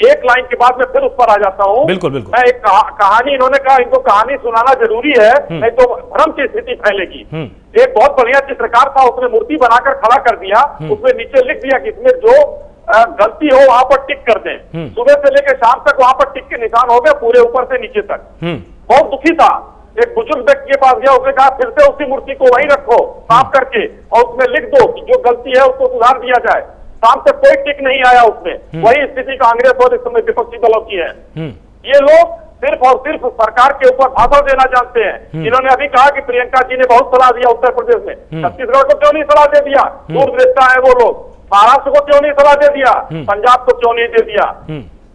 एक लाइन के बाद मैं फिर उस पर आ जाता हूँ। बिल्कुल बिल्कुल। मैं एक कहानी, इन्होंने कहा इनको कहानी सुनाना जरूरी है, नहीं तो भ्रम की स्थिति फैलेगी। एक बहुत बढ़िया चित्रकार था, उसने मूर्ति बनाकर खड़ा कर दिया, उसमें नीचे लिख दिया कि इसमें जो गलती हो वहां पर टिक कर दें। सुबह से लेकर शाम तक वहां पर टिक के निशान हो गए, पूरे ऊपर से नीचे तक। बहुत दुखी था। एक बुजुर्ग व्यक्ति के पास गया, उसने कहा फिर से उसी मूर्ति को वहीं रखो साफ करके, और उसमें लिख दो कि जो गलती है उसको सुधार दिया जाए। शाम तक कोई टिक नहीं आया उसमें। वही स्थिति कांग्रेस और इस समय विपक्षी दलों की है। ये लोग सिर्फ और सिर्फ सरकार के ऊपर भाषण देना जानते हैं। इन्होंने अभी कहा कि प्रियंका जी ने बहुत सलाह दिया उत्तर प्रदेश में, छत्तीसगढ़ को क्यों नहीं सलाह दे दिया? दूरदृष्टा है वो लोग। महाराष्ट्र को क्यों नहीं सलाह दे दिया? पंजाब को क्यों नहीं दे दिया?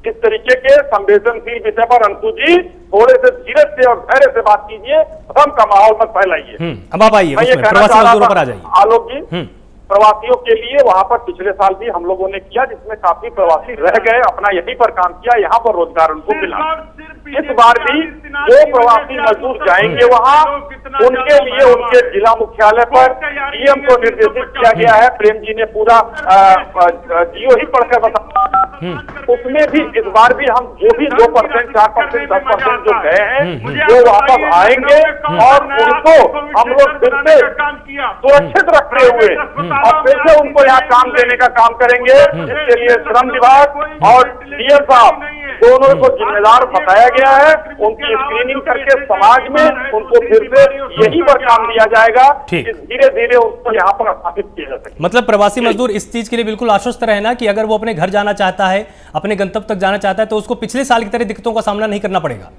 इस तरीके के संवेदनशील विषय पर अंशु जी थोड़े से धीरज से और धैर्य से बात कीजिए, भ्रम का माहौल मत फैलाइए। अब आप आइए, प्रवासी मजदूरों पर आ जाइए। आलोक जी, प्रवासियों के लिए वहां पर पिछले साल भी हम लोगों ने किया, जिसमें काफी प्रवासी रह गए, अपना यहीं पर काम किया, यहाँ पर रोजगार उनको मिला। इस बार भी जो प्रवासी मजदूर जाएंगे वहां, उनके लिए उनके जिला मुख्यालय पर डीएम को निर्देशित किया गया है। प्रेम जी ने पूरा जियो ही पढ़कर बताया। उसमें भी इस बार भी हम जो भी 2%, 4%, 10% जो गए हैं वो वापस आएंगे, और उनको हम लोग फिर से सुरक्षित रखते हुए और फिर से उनको यहाँ काम देने का काम करेंगे। इसके लिए श्रम विभाग और डीएम साहब दोनों को जिम्मेदार बताया गया है। उनकी स्क्रीनिंग करके समाज में उनको फिर से यही पर काम दिया जाएगा कि धीरे धीरे उनको यहाँ पर स्थापित किया जा सके। मतलब प्रवासी मजदूर इस चीज के लिए बिल्कुल आश्वस्त रहे ना कि अगर वो अपने घर जाना चाहता है, अपने गंतव्य तक जाना चाहता है, तो उसको पिछले साल की तरह दिक्कतों का सामना नहीं करना पड़ेगा।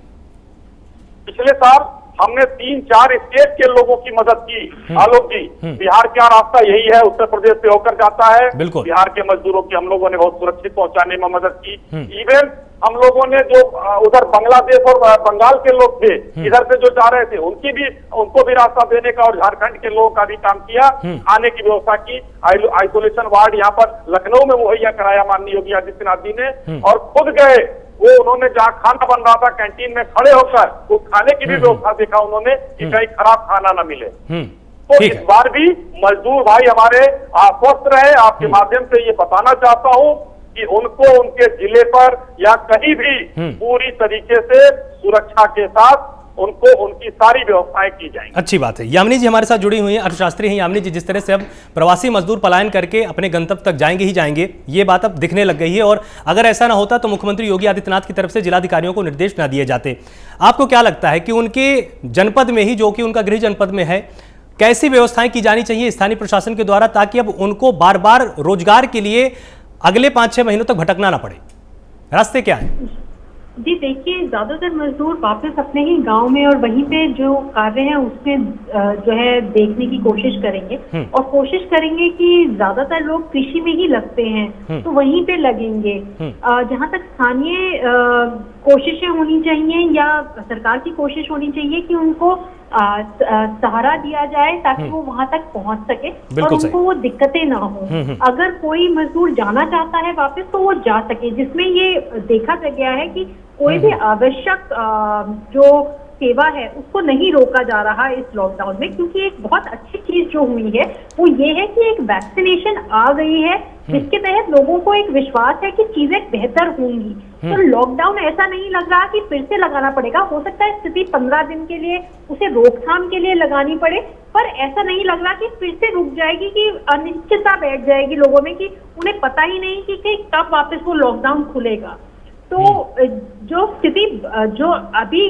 पिछले साल हमने 3-4 स्टेट के लोगों की मदद की। आलोक जी, बिहार का रास्ता यही है, उत्तर प्रदेश से होकर जाता है। बिहार के मजदूरों की हम लोगों ने बहुत सुरक्षित पहुंचाने में मदद की। इवन हम लोगों ने जो उधर बांग्लादेश और बंगाल के लोग थे, इधर से जो जा रहे थे, उनको भी रास्ता देने का और झारखंड के लोगों का भी काम किया, आने की व्यवस्था की। आइसोलेशन वार्ड यहाँ पर लखनऊ में मुहैया कराया माननीय योगी आदित्यनाथ जी ने, और खुद गए वो, उन्होंने जहाँ खाना बन रहा था कैंटीन में खड़े होकर वो खाने की भी व्यवस्था देखा उन्होंने कि कहीं खराब खाना न मिले। तो इस बार भी मजदूर भाई हमारे आश्वस्त रहे। आपके माध्यम से ये बताना चाहता हूँ कि उनको उनके जिले पर या कहीं भी पूरी तरीके से सुरक्षा के साथ उनको उनकी सारी व्यवस्थाएं की जाएंगी। अच्छी बात है। यामिनी जी हमारे साथ जुड़ी हुई हैं, अर्थशास्त्री हैं यामिनी जी। जिस तरह से अब प्रवासी मजदूर पलायन करके अपने गंतव्य तक जाएंगे ही जाएंगे, ये बात अब दिखने लग गई है, और अगर ऐसा ना होता तो मुख्यमंत्री योगी आदित्यनाथ की तरफ से जिलाधिकारियों को निर्देश ना दिए जाते। आपको क्या लगता है कि उनके जनपद में ही, जो कि उनका गृह जनपद में है, कैसी व्यवस्थाएं की जानी चाहिए स्थानीय प्रशासन के द्वारा, ताकि अब उनको बार बार रोजगार के लिए अगले 5-6 महीनों तक भटकना ना पड़े? रास्ते क्या है? जी देखिए, ज्यादातर मजदूर वापस अपने ही गांव में और वहीं पे जो कार्य है उसमें जो है देखने की कोशिश करेंगे, और कोशिश करेंगे कि ज्यादातर लोग कृषि में ही लगते हैं तो वहीं पे लगेंगे। जहां तक स्थानीय कोशिशें होनी चाहिए या सरकार की कोशिश होनी चाहिए कि उनको सहारा दिया जाए ताकि वो वहां तक पहुंच सके और उनको वो दिक्कतें ना हो। अगर कोई मजदूर जाना चाहता है वापस तो वो जा सके, जिसमें ये देखा गया है कि कोई भी आवश्यक जो सेवा है उसको नहीं रोका जा रहा इस लॉकडाउन में, क्योंकि एक बहुत अच्छी चीज जो हुई है वो ये है कि एक वैक्सीनेशन आ गई है, जिसके तहत लोगों को एक विश्वास है कि चीजें बेहतर होंगी। तो लॉकडाउन ऐसा नहीं लग रहा कि फिर से लगाना पड़ेगा। हो सकता है स्थिति 15 दिन के लिए उसे रोकथाम के लिए लगानी पड़े, पर ऐसा नहीं लग रहा कि फिर से रुक जाएगी, कि अनिश्चितता बैठ जाएगी लोगों में कि उन्हें पता ही नहीं कि कब वापस वो लॉकडाउन खुलेगा। तो जो स्थिति जो अभी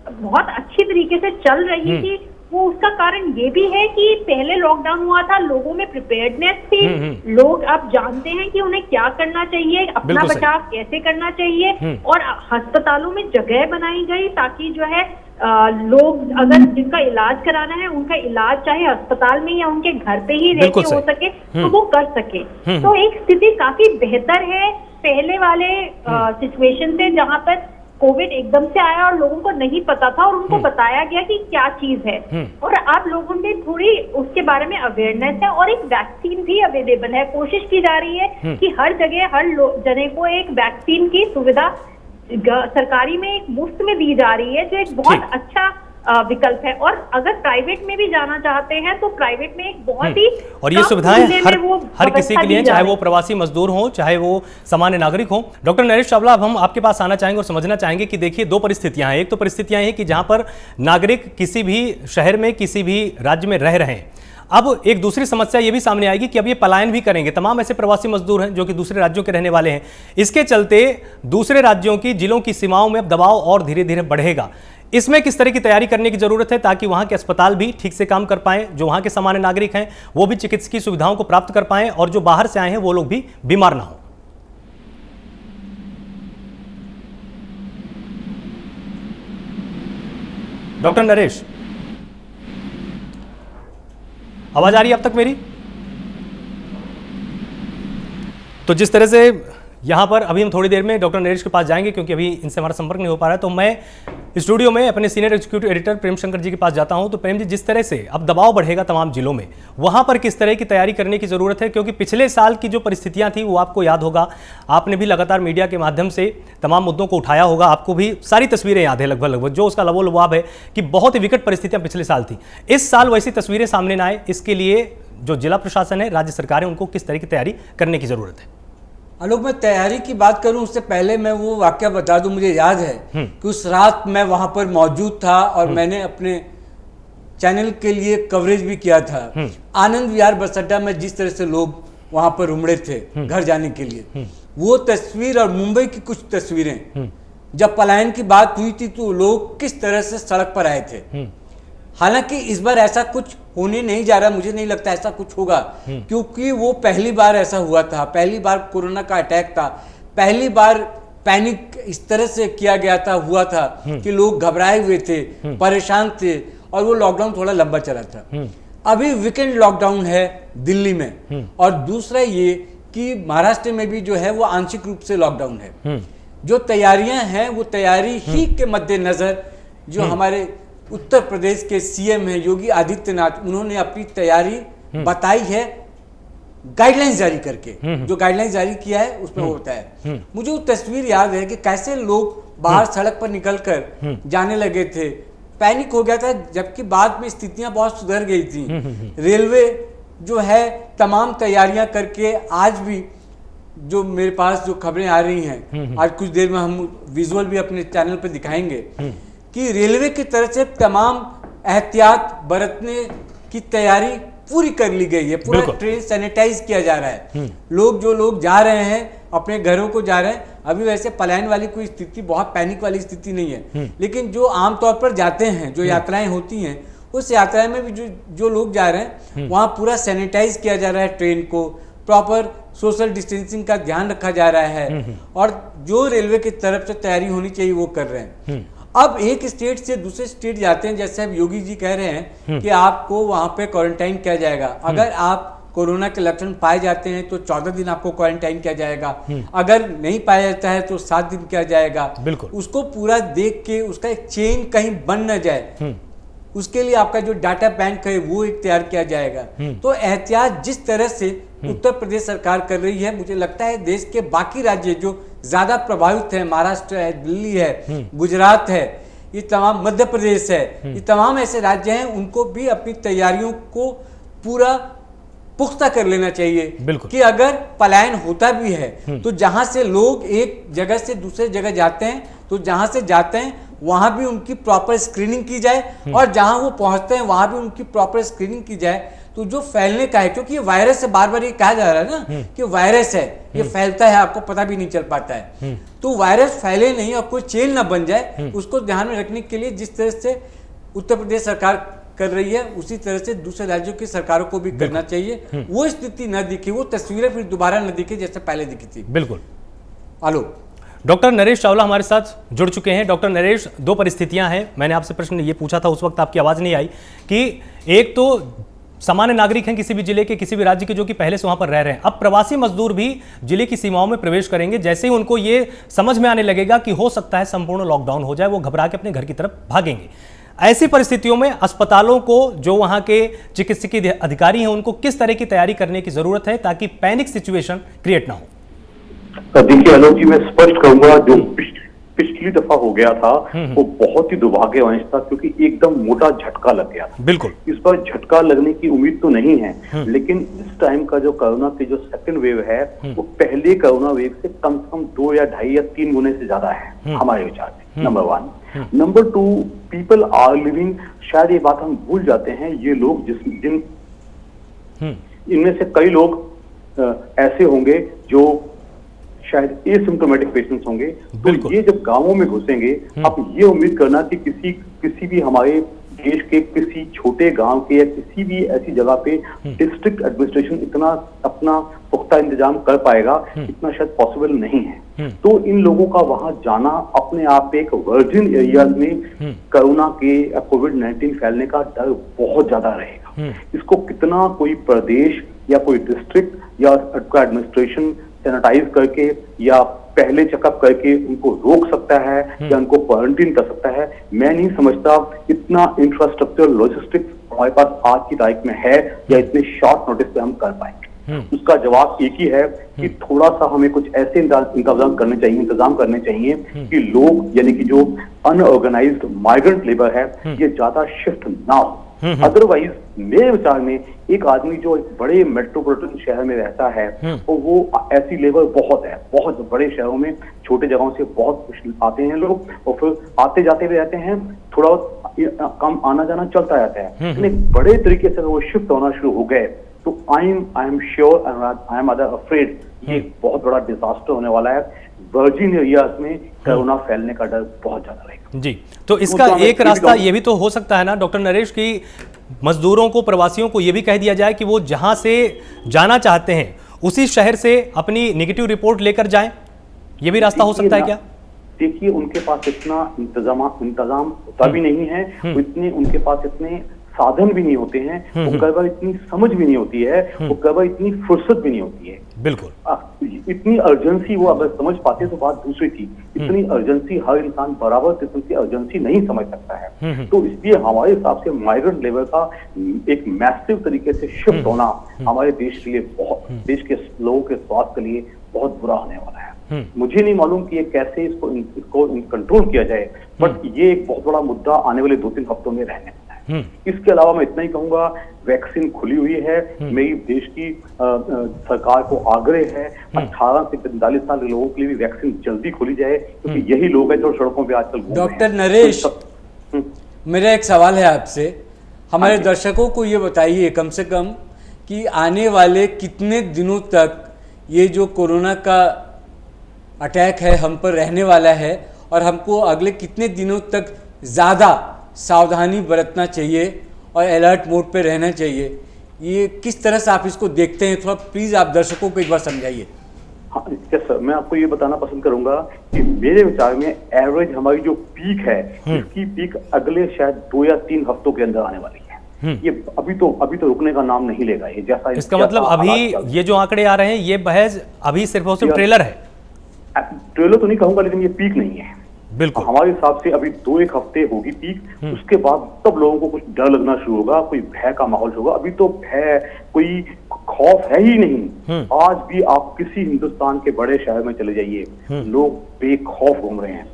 बहुत अच्छी तरीके से चल रही थी, वो उसका कारण ये भी है कि पहले लॉकडाउन हुआ था, लोगों में प्रिपेयर्डनेस थी, लोग अब जानते हैं कि उन्हें क्या करना चाहिए, अपना बचाव कैसे करना चाहिए, और अस्पतालों में जगह बनाई गई ताकि जो है लोग अगर जिनका इलाज कराना है उनका इलाज चाहे अस्पताल में या उनके घर पे ही रह के हो सके, तो वो कर सके। तो एक स्थिति काफी बेहतर है पहले वाले सिचुएशन से, जहां पर कोविड एकदम से आया और लोगों को नहीं पता था और उनको बताया गया कि क्या चीज है, और अब लोगों में थोड़ी उसके बारे में अवेयरनेस है और एक वैक्सीन भी अवेलेबल है। कोशिश की जा रही है कि हर जगह हर जने को एक वैक्सीन की सुविधा सरकारी में एक मुफ्त में दी जा रही है, जो एक बहुत अच्छा विकल्प है। और अगर प्राइवेट में भी जाना चाहते हैं तो प्राइवेट में एक बहुत ही और ये सुविधाएं हर किसी के लिए, चाहे वो प्रवासी मजदूर हो, चाहे वो सामान्य नागरिक हो। डॉक्टर नरेश चावला, अब हम आपके पास आना चाहेंगे और समझना चाहेंगे कि देखिए दो परिस्थितियां हैं। एक तो परिस्थितियां हैं कि जहां पर नागरिक किसी भी शहर में किसी भी राज्य में रह रहे हैं। अब एक दूसरी समस्या ये भी सामने आएगी कि अब ये पलायन भी करेंगे। तमाम ऐसे प्रवासी मजदूर हैं जो कि दूसरे राज्यों के रहने वाले हैं। इसके चलते दूसरे राज्यों की जिलों की सीमाओं में अब दबाव और धीरे धीरे बढ़ेगा। इसमें किस तरह की तैयारी करने की जरूरत है ताकि वहां के अस्पताल भी ठीक से काम कर पाएं, जो वहां के सामान्य नागरिक हैं वो भी चिकित्सकीय सुविधाओं को प्राप्त कर पाएं और जो बाहर से आए हैं वो लोग भी बीमार ना हो। डॉक्टर नरेश, आवाज आ रही है अब तक मेरी? तो जिस तरह से यहाँ पर अभी हम थोड़ी देर में डॉक्टर नरेश के पास जाएंगे क्योंकि अभी इनसे हमारा संपर्क नहीं हो पा रहा है, तो मैं स्टूडियो में अपने senior executive editor Prem Shankar ji के पास जाता हूं। तो प्रेम जी, जिस तरह से अब दबाव बढ़ेगा तमाम जिलों में, वहां पर किस तरह की तैयारी करने की जरूरत है? क्योंकि पिछले साल की जो परिस्थितियां थी वो आपको याद होगा, आपने भी लगातार मीडिया के माध्यम से तमाम मुद्दों को उठाया होगा, आपको भी सारी तस्वीरें याद है लगभग जो उसका लबो लबाब है कि बहुत ही विकट परिस्थितियां पिछले साल थी। इस साल वैसी तस्वीरें सामने ना आए, इसके लिए जो जिला प्रशासन है, राज्य सरकार है, उनको किस तरह की तैयारी करने की जरूरत है? आलोक, मैं तैयारी की बात करूं उससे पहले मैं वो वाकया बता दूं। मुझे याद है कि उस रात मैं वहां पर मौजूद था और मैंने अपने चैनल के लिए कवरेज भी किया था। आनंद विहार बस अड्डा में जिस तरह से लोग वहां पर उमड़े थे घर जाने के लिए, वो तस्वीर और मुंबई की कुछ तस्वीरें, जब पलायन की बात हुई थी तो लोग किस तरह से सड़क पर आए थे। हालांकि इस बार ऐसा कुछ होने नहीं जा रहा, मुझे नहीं लगता ऐसा कुछ होगा, क्योंकि वो पहली बार ऐसा हुआ था, पहली बार कोरोना का अटैक था, पहली बार पैनिक इस तरह से किया गया था, हुआ था कि लोग घबराए हुए थे, परेशान थे, और वो लॉकडाउन थोड़ा लंबा चला था। अभी वीकेंड लॉकडाउन है दिल्ली में, और दूसरा ये कि महाराष्ट्र में भी जो है वो आंशिक रूप से लॉकडाउन है। जो तैयारियां हैं वो तैयारी ही के मद्देनजर जो हमारे उत्तर प्रदेश के सीएम हैं योगी आदित्यनाथ, उन्होंने अपनी तैयारी बताई है गाइडलाइंस जारी करके। जो गाइडलाइंस जारी किया है उसमें वो होता है। मुझे वो तस्वीर याद है कि कैसे लोग बाहर सड़क पर निकलकर जाने लगे थे, पैनिक हो गया था, जबकि बाद में स्थितियां बहुत सुधर गई थी। रेलवे जो है तमाम तैयारियां करके, आज भी जो मेरे पास जो खबरें आ रही हैं, आज कुछ देर में हम विजुअल भी अपने चैनल पर दिखाएंगे कि रेलवे की तरफ से तमाम एहतियात बरतने की तैयारी पूरी कर ली गई है। पूरा ट्रेन सैनिटाइज किया जा रहा है। जो लोग जा रहे हैं अपने घरों को जा रहे हैं। अभी वैसे पलायन वाली कोई स्थिति, बहुत पैनिक वाली स्थिति नहीं है, लेकिन जो आमतौर पर जाते हैं, जो यात्राएं होती हैं, उस यात्रा में भी जो लोग जा रहे हैं वहाँ पूरा सैनिटाइज किया जा रहा है, ट्रेन को प्रॉपर सोशल डिस्टेंसिंग का ध्यान रखा जा रहा है, और जो रेलवे की तरफ से तैयारी होनी चाहिए वो कर रहे हैं। अब एक स्टेट से दूसरे स्टेट जाते हैं, जैसे अब योगी जी कह रहे हैं कि आपको वहां पे क्वारंटाइन किया जाएगा। अगर आप कोरोना के लक्षण पाए जाते हैं तो 14 दिन आपको क्वारंटाइन किया जाएगा, अगर नहीं पाया जाता है तो 7 दिन किया जाएगा। बिल्कुल, उसको पूरा देख के उसका एक चेन कहीं बन न जाए, उसके लिए आपका जो डाटा बैंक है वो एक तैयार किया जाएगा। तो एहतियात जिस तरह से उत्तर प्रदेश सरकार कर रही है, मुझे लगता है देश के बाकी राज्य जो ज्यादा प्रभावित है, महाराष्ट्र है, दिल्ली है, गुजरात है, ये तमाम, मध्य प्रदेश है, ये तमाम ऐसे राज्य हैं, उनको भी अपनी तैयारियों को पूरा पुख्ता कर लेना चाहिए कि अगर पलायन होता भी है तो जहां से लोग एक जगह से दूसरे जगह जाते हैं, तो जहां से जाते हैं वहां भी उनकी प्रॉपर स्क्रीनिंग की जाए, और जहां वो पहुंचते हैं वहां भी उनकी प्रॉपर स्क्रीनिंग की जाए। तो जो फैलने का है, क्योंकि ये वायरस है, बार बार ये कहा जा रहा है ना कि वायरस है, ये फैलता है, आपको पता भी नहीं चल पाता है। तो वायरस फैले नहीं और कोई चेन ना बन जाए, उसको ध्यान में रखने के लिए जिस तरह से उत्तर प्रदेश सरकार कर रही है, उसी तरह से दूसरे राज्यों की सरकारों को भी करना चाहिए। वो स्थिति न दिखे, वो तस्वीरें फिर दोबारा न दिखे जैसे पहले दिखी थी। बिल्कुल। आलोक, डॉक्टर नरेश चावला हमारे साथ जुड़ चुके हैं। डॉक्टर नरेश, दो परिस्थितियां हैं, मैंने आपसे प्रश्न ये पूछा था, उस वक्त आपकी आवाज नहीं आई, कि एक तो सामान्य नागरिक हैं किसी भी जिले के, किसी भी राज्य के, जो कि पहले से वहां पर रह रहे हैं। अब प्रवासी मजदूर भी जिले की सीमाओं में प्रवेश करेंगे। जैसे ही उनको ये समझ में आने लगेगा कि हो सकता है संपूर्ण लॉकडाउन हो जाए, वो घबरा के अपने घर की तरफ भागेंगे। ऐसी परिस्थितियों में अस्पतालों को, जो वहां के चिकित्सकीय अधिकारी हैं, उनको किस तरह की तैयारी करने की जरूरत है ताकि पैनिक सिचुएशन क्रिएट ना हो? देखिए आलोक जी, मैं स्पष्ट कहूंगा, जो पिछली दफा हो गया था वो बहुत ही दुर्भाग्यवश था, क्योंकि एकदम मोटा झटका लग गया था। बिल्कुल, इस बार झटका लगने की उम्मीद तो नहीं है, लेकिन इस टाइम का जो कोरोना की जो सेकंड वेव है वो पहले कोरोना वेव से कम 2 या 2.5 या 3 गुने से ज्यादा है हमारे विचार में। Number 1। Number 2, people are living, शायद ये बात हम भूल जाते हैं, ये लोग जिन इनमें से कई लोग ऐसे होंगे जो शायद एसिम्प्टोमेटिक पेशेंट्स होंगे। तो ये जब गांवों में घुसेंगे, आप ये उम्मीद करना कि किसी भी हमारे देश के किसी छोटे गांव के या किसी भी ऐसी जगह पे डिस्ट्रिक्ट एडमिनिस्ट्रेशन इतना अपना पुख्ता इंतजाम कर पाएगा, इतना शायद पॉसिबल नहीं है। तो इन लोगों का वहां जाना अपने आप एक वर्जिन एरिया में कोरोना के कोविड-19 फैलने का डर बहुत ज्यादा रहेगा। इसको कितना कोई प्रदेश या कोई डिस्ट्रिक्ट या एडमिनिस्ट्रेशन सैनिटाइज करके या पहले चेकअप करके उनको रोक सकता है या उनको क्वारंटीन कर सकता है, मैं नहीं समझता इतना इंफ्रास्ट्रक्चर लॉजिस्टिक्स हमारे पास आज की तारीख में है या इतने शॉर्ट नोटिस पे हम कर पाएंगे। उसका जवाब एक ही है कि थोड़ा सा हमें कुछ ऐसे इंतजाम करने चाहिए कि लोग, यानी कि जो अनऑर्गेनाइज्ड माइग्रेंट लेबर है, ये ज्यादा शिफ्ट ना हो। अदरवाइज मेरे विचार में एक आदमी जो एक बड़े मेट्रोपॉलिटन शहर में रहता है, तो वो ऐसी लेबर बहुत है, बहुत बड़े शहरों में छोटे जगहों से बहुत कुछ आते हैं लोग और फिर आते जाते भी रहते हैं, थोड़ा कम आना जाना चलता रहता है। लेकिन बड़े तरीके से वो शिफ्ट होना शुरू हो गए तो I am sure, I am afraid, ये बहुत बड़ा डिजास्टर होने वाला है। वर्जिन एरियाज में कोरोना फैलने का डर बहुत ज्यादा रहेगा। जी, तो इसका एक रास्ता ये भी तो हो सकता है ना डॉक्टर नरेश, की मजदूरों को, प्रवासियों को ये भी कह दिया जाए कि वो जहां से जाना चाहते हैं उसी शहर से अपनी नेगेटिव रिपोर्ट लेकर जाएं, ये भी रास्ता हो सकता है क्या? देखिए, उनके पास इतना इंतजाम होता भी नहीं है, इतने उनके पास इतने साधन भी नहीं होते हैं, वो कई बार इतनी समझ भी नहीं होती है, वो कई बार इतनी फुर्सत भी नहीं होती है। बिल्कुल, इतनी अर्जेंसी वो अगर समझ पाते तो बात दूसरी थी। इतनी अर्जेंसी हर इंसान बराबर किस्म की अर्जेंसी नहीं समझ सकता है। तो इसलिए हमारे हिसाब से माइग्रेंट लेबर का एक मैसिव तरीके से शिफ्ट होना हमारे देश के लिए, देश के लोगों के स्वास्थ्य के लिए बहुत बुरा होने वाला है। मुझे नहीं मालूम कि ये कैसे इसको कंट्रोल किया जाए, बट ये एक बहुत बड़ा मुद्दा आने वाले 2-3 हफ्तों में रहने वाला है। इसके अलावा मैं इतना ही कहूंगा, वैक्सीन खुली हुई है। मेरी देश की सरकार को आग्रह है 18 से 45 साल के लोगों के लिए भी वैक्सीन जल्दी खोली जाए, क्योंकि यही लोग हैं जो सड़कों पे आजकल घूम रहे हैं। डॉक्टर नरेश, मेरा एक सवाल है आपसे, हमारे दर्शकों को ये बताइए कम से कम कि आने वाले कितने दिनों तक ये जो कोरोना का अटैक है हम पर रहने वाला है, और हमको अगले कितने दिनों तक ज़्यादा सावधानी बरतना चाहिए और अलर्ट मोड पे रहना चाहिए, ये किस तरह से आप इसको देखते हैं? थोड़ा प्लीज आप दर्शकों को एक बार समझाइए। हाँ सर, मैं आपको ये बताना पसंद करूंगा कि मेरे विचार में एवरेज हमारी जो पीक है, इसकी पीक अगले शायद 2 या 3 हफ्तों के अंदर आने वाली है। ये अभी तो रुकने का नाम नहीं लेगा। ये जैसा इसका मतलब अभी ये जो आंकड़े आ रहे हैं, ये बहज अभी सिर्फ और सिर्फ ट्रेलर है। ट्रेलर तो नहीं कहूंगा, लेकिन ये पीक नहीं है। बिल्कुल, हमारे हिसाब से अभी 2-1 हफ्ते होगी पीक, उसके बाद तब लोगों को कुछ डर लगना शुरू होगा, कोई भय का माहौल होगा। अभी तो भय, कोई खौफ है ही नहीं। आज भी आप किसी हिंदुस्तान के बड़े शहर में चले जाइए, लोग बेखौफ घूम रहे हैं।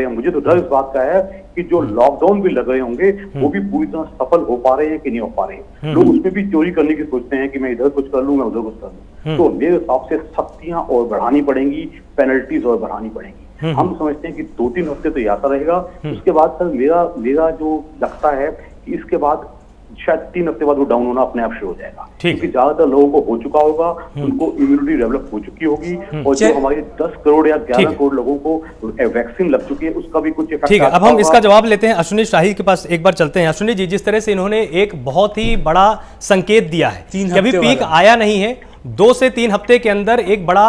मुझे तो डर इस बात का है कि जो लॉकडाउन भी लग रहे होंगे वो भी पूरी तरह सफल हो पा रहे हैं कि नहीं हो पा रहे हैं। लोग उसमें भी चोरी करने की सोचते हैं कि मैं इधर कुछ कर लूं, मैं उधर कुछ कर लूं। तो मेरे हिसाब से सख्तियां और बढ़ानी पड़ेंगी, पेनल्टीज और बढ़ानी पड़ेंगी। हम समझते हैं कि 2-3 हफ्ते तो यात्रा रहेगा। उसके बाद सर मेरा जो लगता है कि इसके बाद शायद 3 हफ्ते बाद वो डाउन होना अपने आप शुरू हो जाएगा, क्योंकि ज्यादातर लोगों को हो चुका होगा, उनको इम्यूनिटी डेवलप हो चुकी होगी, और जो हमारे 10 करोड़ या 11 करोड़ लोगों को वैक्सीन लग चुकी है उसका भी कुछ इफेक्ट। ठीक है, अब हम इसका जवाब लेते हैं। अश्विनी शाही के पास एक बार चलते हैं। अश्विनी जी, जिस तरह से इन्होंने एक बहुत ही बड़ा संकेत दिया है कि अभी पीक आया नहीं है, 2 से 3 हफ्ते के अंदर एक बड़ा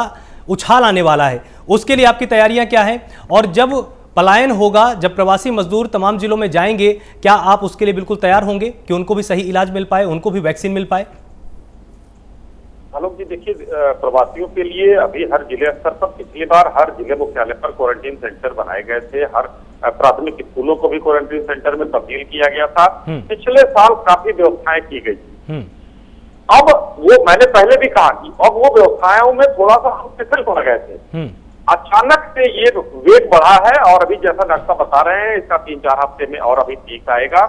उछाल आने वाला है, उसके लिए आपकी तैयारियां क्या हैं? और जब पलायन होगा, जब प्रवासी मजदूर तमाम जिलों में जाएंगे, क्या आप उसके लिए बिल्कुल तैयार होंगे कि उनको भी सही इलाज मिल पाए, उनको भी वैक्सीन मिल पाए? आलोक जी, देखिए, प्रवासियों के लिए अभी हर जिले स्तर पर पिछली बार हर जिले मुख्यालय पर क्वारंटीन सेंटर बनाए गए थे। हर प्राथमिक स्कूलों को भी क्वारंटीन सेंटर में तब्दील किया गया था। पिछले साल काफी व्यवस्थाएं की गई थी। अब वो मैंने पहले भी कहा कि अब वो व्यवस्थाओं में थोड़ा सा हम फिसल पड़ गए थे। अचानक से ये वेग बढ़ा है और अभी जैसा डॉक्टर साहब बता रहे हैं, इसका 3-4 हफ्ते में और अभी पीक आएगा।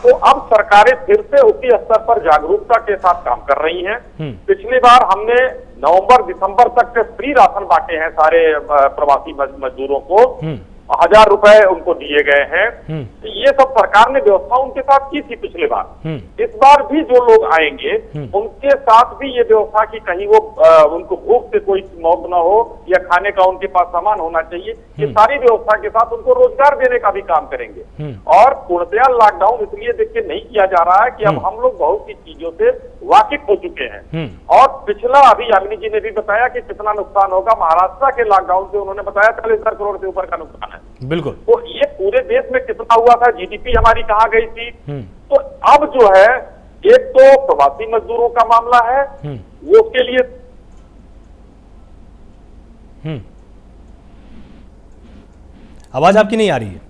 तो अब सरकारें फिर से उसी स्तर पर जागरूकता के साथ काम कर रही हैं। पिछली बार हमने नवंबर दिसंबर तक के फ्री राशन बांटे हैं सारे प्रवासी मजदूरों को। 1000 रुपए उनको दिए गए हैं। ये सब सरकार ने व्यवस्था उनके साथ की थी पिछले बार। इस बार भी जो लोग आएंगे उनके साथ भी ये व्यवस्था की कहीं वो उनको भूख से कोई मौत ना हो या खाने का उनके पास सामान होना चाहिए। ये सारी व्यवस्था के साथ उनको रोजगार देने का भी काम करेंगे। और पूर्णतया लॉकडाउन इसलिए देख के नहीं किया जा रहा है कि अब हम लोग बहुत सी चीजों से वाकिफ हो चुके हैं। और पिछला अभी यामिनी जी ने भी बताया कि कितना नुकसान होगा। महाराष्ट्र के लॉकडाउन से उन्होंने बताया 40,000 करोड़ से ऊपर का नुकसान है। बिल्कुल। तो ये पूरे देश में कितना हुआ था, जीडीपी हमारी कहाँ गई थी। तो अब जो है, एक तो प्रवासी मजदूरों का मामला है, वो उसके लिए आवाज आपकी नहीं आ रही है।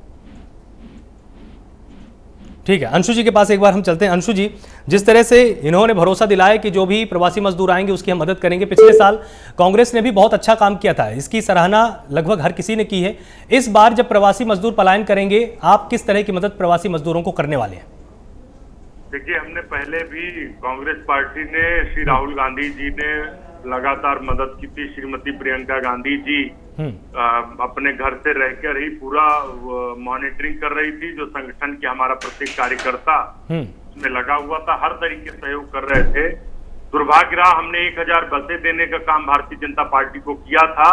ठीक है, अंशु जी के पास एक बार हम चलते हैं। अंशु जी, जिस तरह से इन्होंने भरोसा दिलाया कि जो भी प्रवासी मजदूर आएंगे उसकी हम मदद करेंगे, पिछले साल कांग्रेस ने भी बहुत अच्छा काम किया था, इसकी सराहना लगभग हर किसी ने की है। इस बार जब प्रवासी मजदूर पलायन करेंगे, आप किस तरह की मदद प्रवासी मजदूरों को करने वाले हैं? देखिए, हमने पहले भी कांग्रेस पार्टी ने, श्री राहुल गांधी जी ने लगातार मदद की थी। श्रीमती प्रियंका गांधी जी अपने घर से रहकर ही पूरा मॉनिटरिंग कर रही थी। जो संगठन के हमारा प्रत्येक कार्यकर्ता उसमें लगा हुआ था, हर तरीके से सहयोग कर रहे थे। दुर्भाग्य रहा, हमने 1000 बसें देने का काम भारतीय जनता पार्टी को किया था,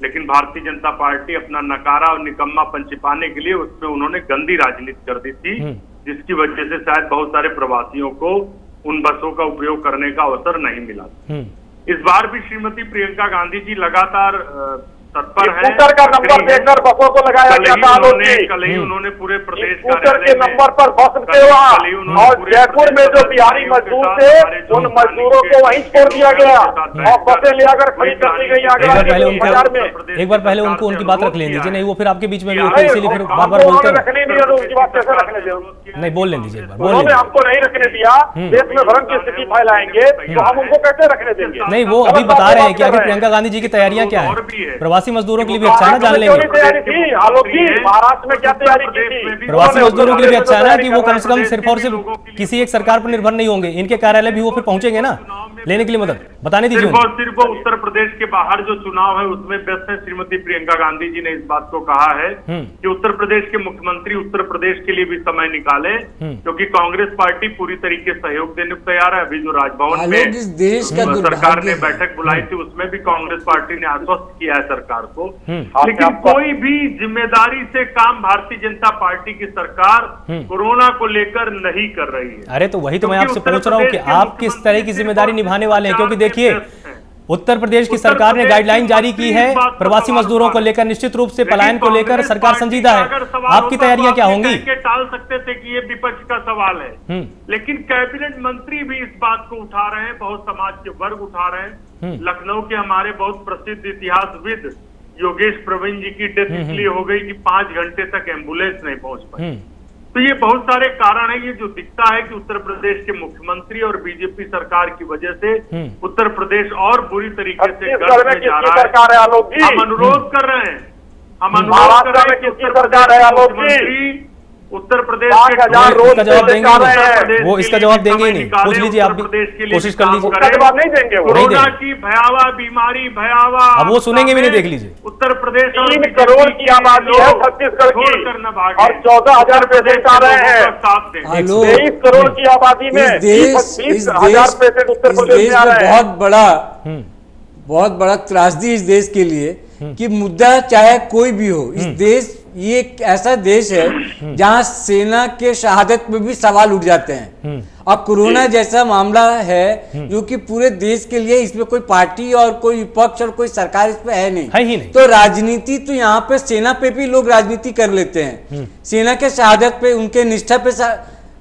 लेकिन भारतीय जनता पार्टी अपना नकारा और निकम्मापन छिपाने के लिए उसमें उन्होंने गंदी राजनीति कर दी थी, जिसकी वजह से शायद बहुत सारे प्रवासियों को उन बसों का उपयोग करने का अवसर नहीं मिला। इस बार भी श्रीमती प्रियंका गांधी जी लगातार तत्पर है। स्कूटर का नंबर देकर बसों को लगाया गया था। कल ही उन्होंने पूरे प्रदेश स्कूटर के नंबर पर बस रुके वहाँ, और जयपुर में जो बिहारी मजदूर थे उन मजदूरों को वहीं छोड़ दिया गया और बसें ले आकर खड़ी कर दी गई आगरा के बाजार में। एक बार पहले उनको उनकी बात रख लें दीजिए, नहीं वो फिर आपके बीच में भी होती है, इसीलिए फिर बार बार बोलते हैं। रखने नहीं दिया तो उनकी बात कैसे रखने दिया? नहीं, बोल लें दीजिए एक बार, बोल उन्होंने हमको नहीं रखने दिया। देश में भ्रम की स्थिति फैलाएंगे तो हम उनको कैसे रखने देंगे? नहीं, वो अभी बता रहे हैं कि आगे प्रियंका गांधी जी की तैयारियां क्या है, प्रवासी मजदूरों के लिए भी अच्छा है ना, जान लेंगे। तैयारी थी आलोक जी, महाराष्ट्र में क्या तैयारी की थी? प्रवासी मजदूरों के लिए भी अच्छा है ना कि वो कम से कम सिर्फ और सिर्फ किसी एक सरकार पर निर्भर नहीं होंगे, इनके कार्यालय भी वो फिर पहुंचेंगे ना लेने के लिए मदद। बताने दीजिए। सिर्फ उत्तर प्रदेश के बाहर जो चुनाव है उसमें व्यस्त है। श्रीमती प्रियंका गांधी जी ने इस बात को कहा है कि उत्तर प्रदेश के मुख्यमंत्री उत्तर प्रदेश के लिए भी समय निकाले, क्योंकि कांग्रेस पार्टी पूरी तरीके से सहयोग देने को तैयार है। अभी जो राजभवन में सरकार ने बैठक बुलाई थी उसमें भी कांग्रेस पार्टी ने आश्वस्त किया है सरकार को, लेकिन कोई भी जिम्मेदारी से काम भारतीय जनता पार्टी की सरकार कोरोना को लेकर नहीं कर रही है। अरे तो वही तो मैं आपसे पूछ रहा हूँ कि आप किस तरह की जिम्मेदारी निभाने वाले हैं, क्योंकि देखिए उत्तर प्रदेश की सरकार ने गाइडलाइन जारी की है प्रवासी मजदूरों को लेकर, निश्चित रूप से पलायन को लेकर सरकार संजीदा है। आपकी तैयारियां क्या होंगी? टाल सकते थे कि ये विपक्ष का सवाल है, लेकिन कैबिनेट मंत्री भी इस बात को उठा रहे हैं, बहुत समाज के वर्ग उठा रहे हैं। लखनऊ के हमारे बहुत प्रसिद्ध इतिहासविद योगेश प्रवीण जी की डेथ इसलिए हो गई कि 5 घंटे तक एम्बुलेंस नहीं पहुंच पाई। तो ये बहुत सारे कारण है। ये जो दिखता है कि उत्तर प्रदेश के मुख्यमंत्री और बीजेपी सरकार की वजह से उत्तर प्रदेश और बुरी तरीके से गर्त में जा रहा है। हम अनुरोध कर रहे हैं, सरकार है आलोक जी, उत्तर प्रदेश के इसका जवाब देंगे वो इसका जवाब देंगे ही नहीं। पूछ लीजिए, आप भी कोशिश कर लीजिए। जवाब नहीं देंगे वो। कोरोना की भयावह बीमारी, भयावह, अब वो सुनेंगे भी नहीं। देख लीजिए, उत्तर प्रदेश 3 करोड़ की आबादी है छत्तीसगढ़ की और 14,000 पेशेंट आ रहे हैं। 23 करोड़ की आबादी में 20,000 पेशेंट उत्तर प्रदेश में आ रहे हैं। बहुत बड़ा त्रासदी इस देश के लिए कि मुद्दा चाहे कोई भी हो, इस देश ये एक ऐसा देश है जहां सेना के शहादत पे भी सवाल उठ जाते हैं। अब कोरोना जैसा मामला है जो कि पूरे देश के लिए, इसमें कोई पार्टी और कोई विपक्ष और कोई सरकार इस पे है नहीं, ही नहीं। तो राजनीति तो यहाँ पे सेना पे भी लोग राजनीति कर लेते हैं, सेना के शहादत पे, उनके निष्ठा पे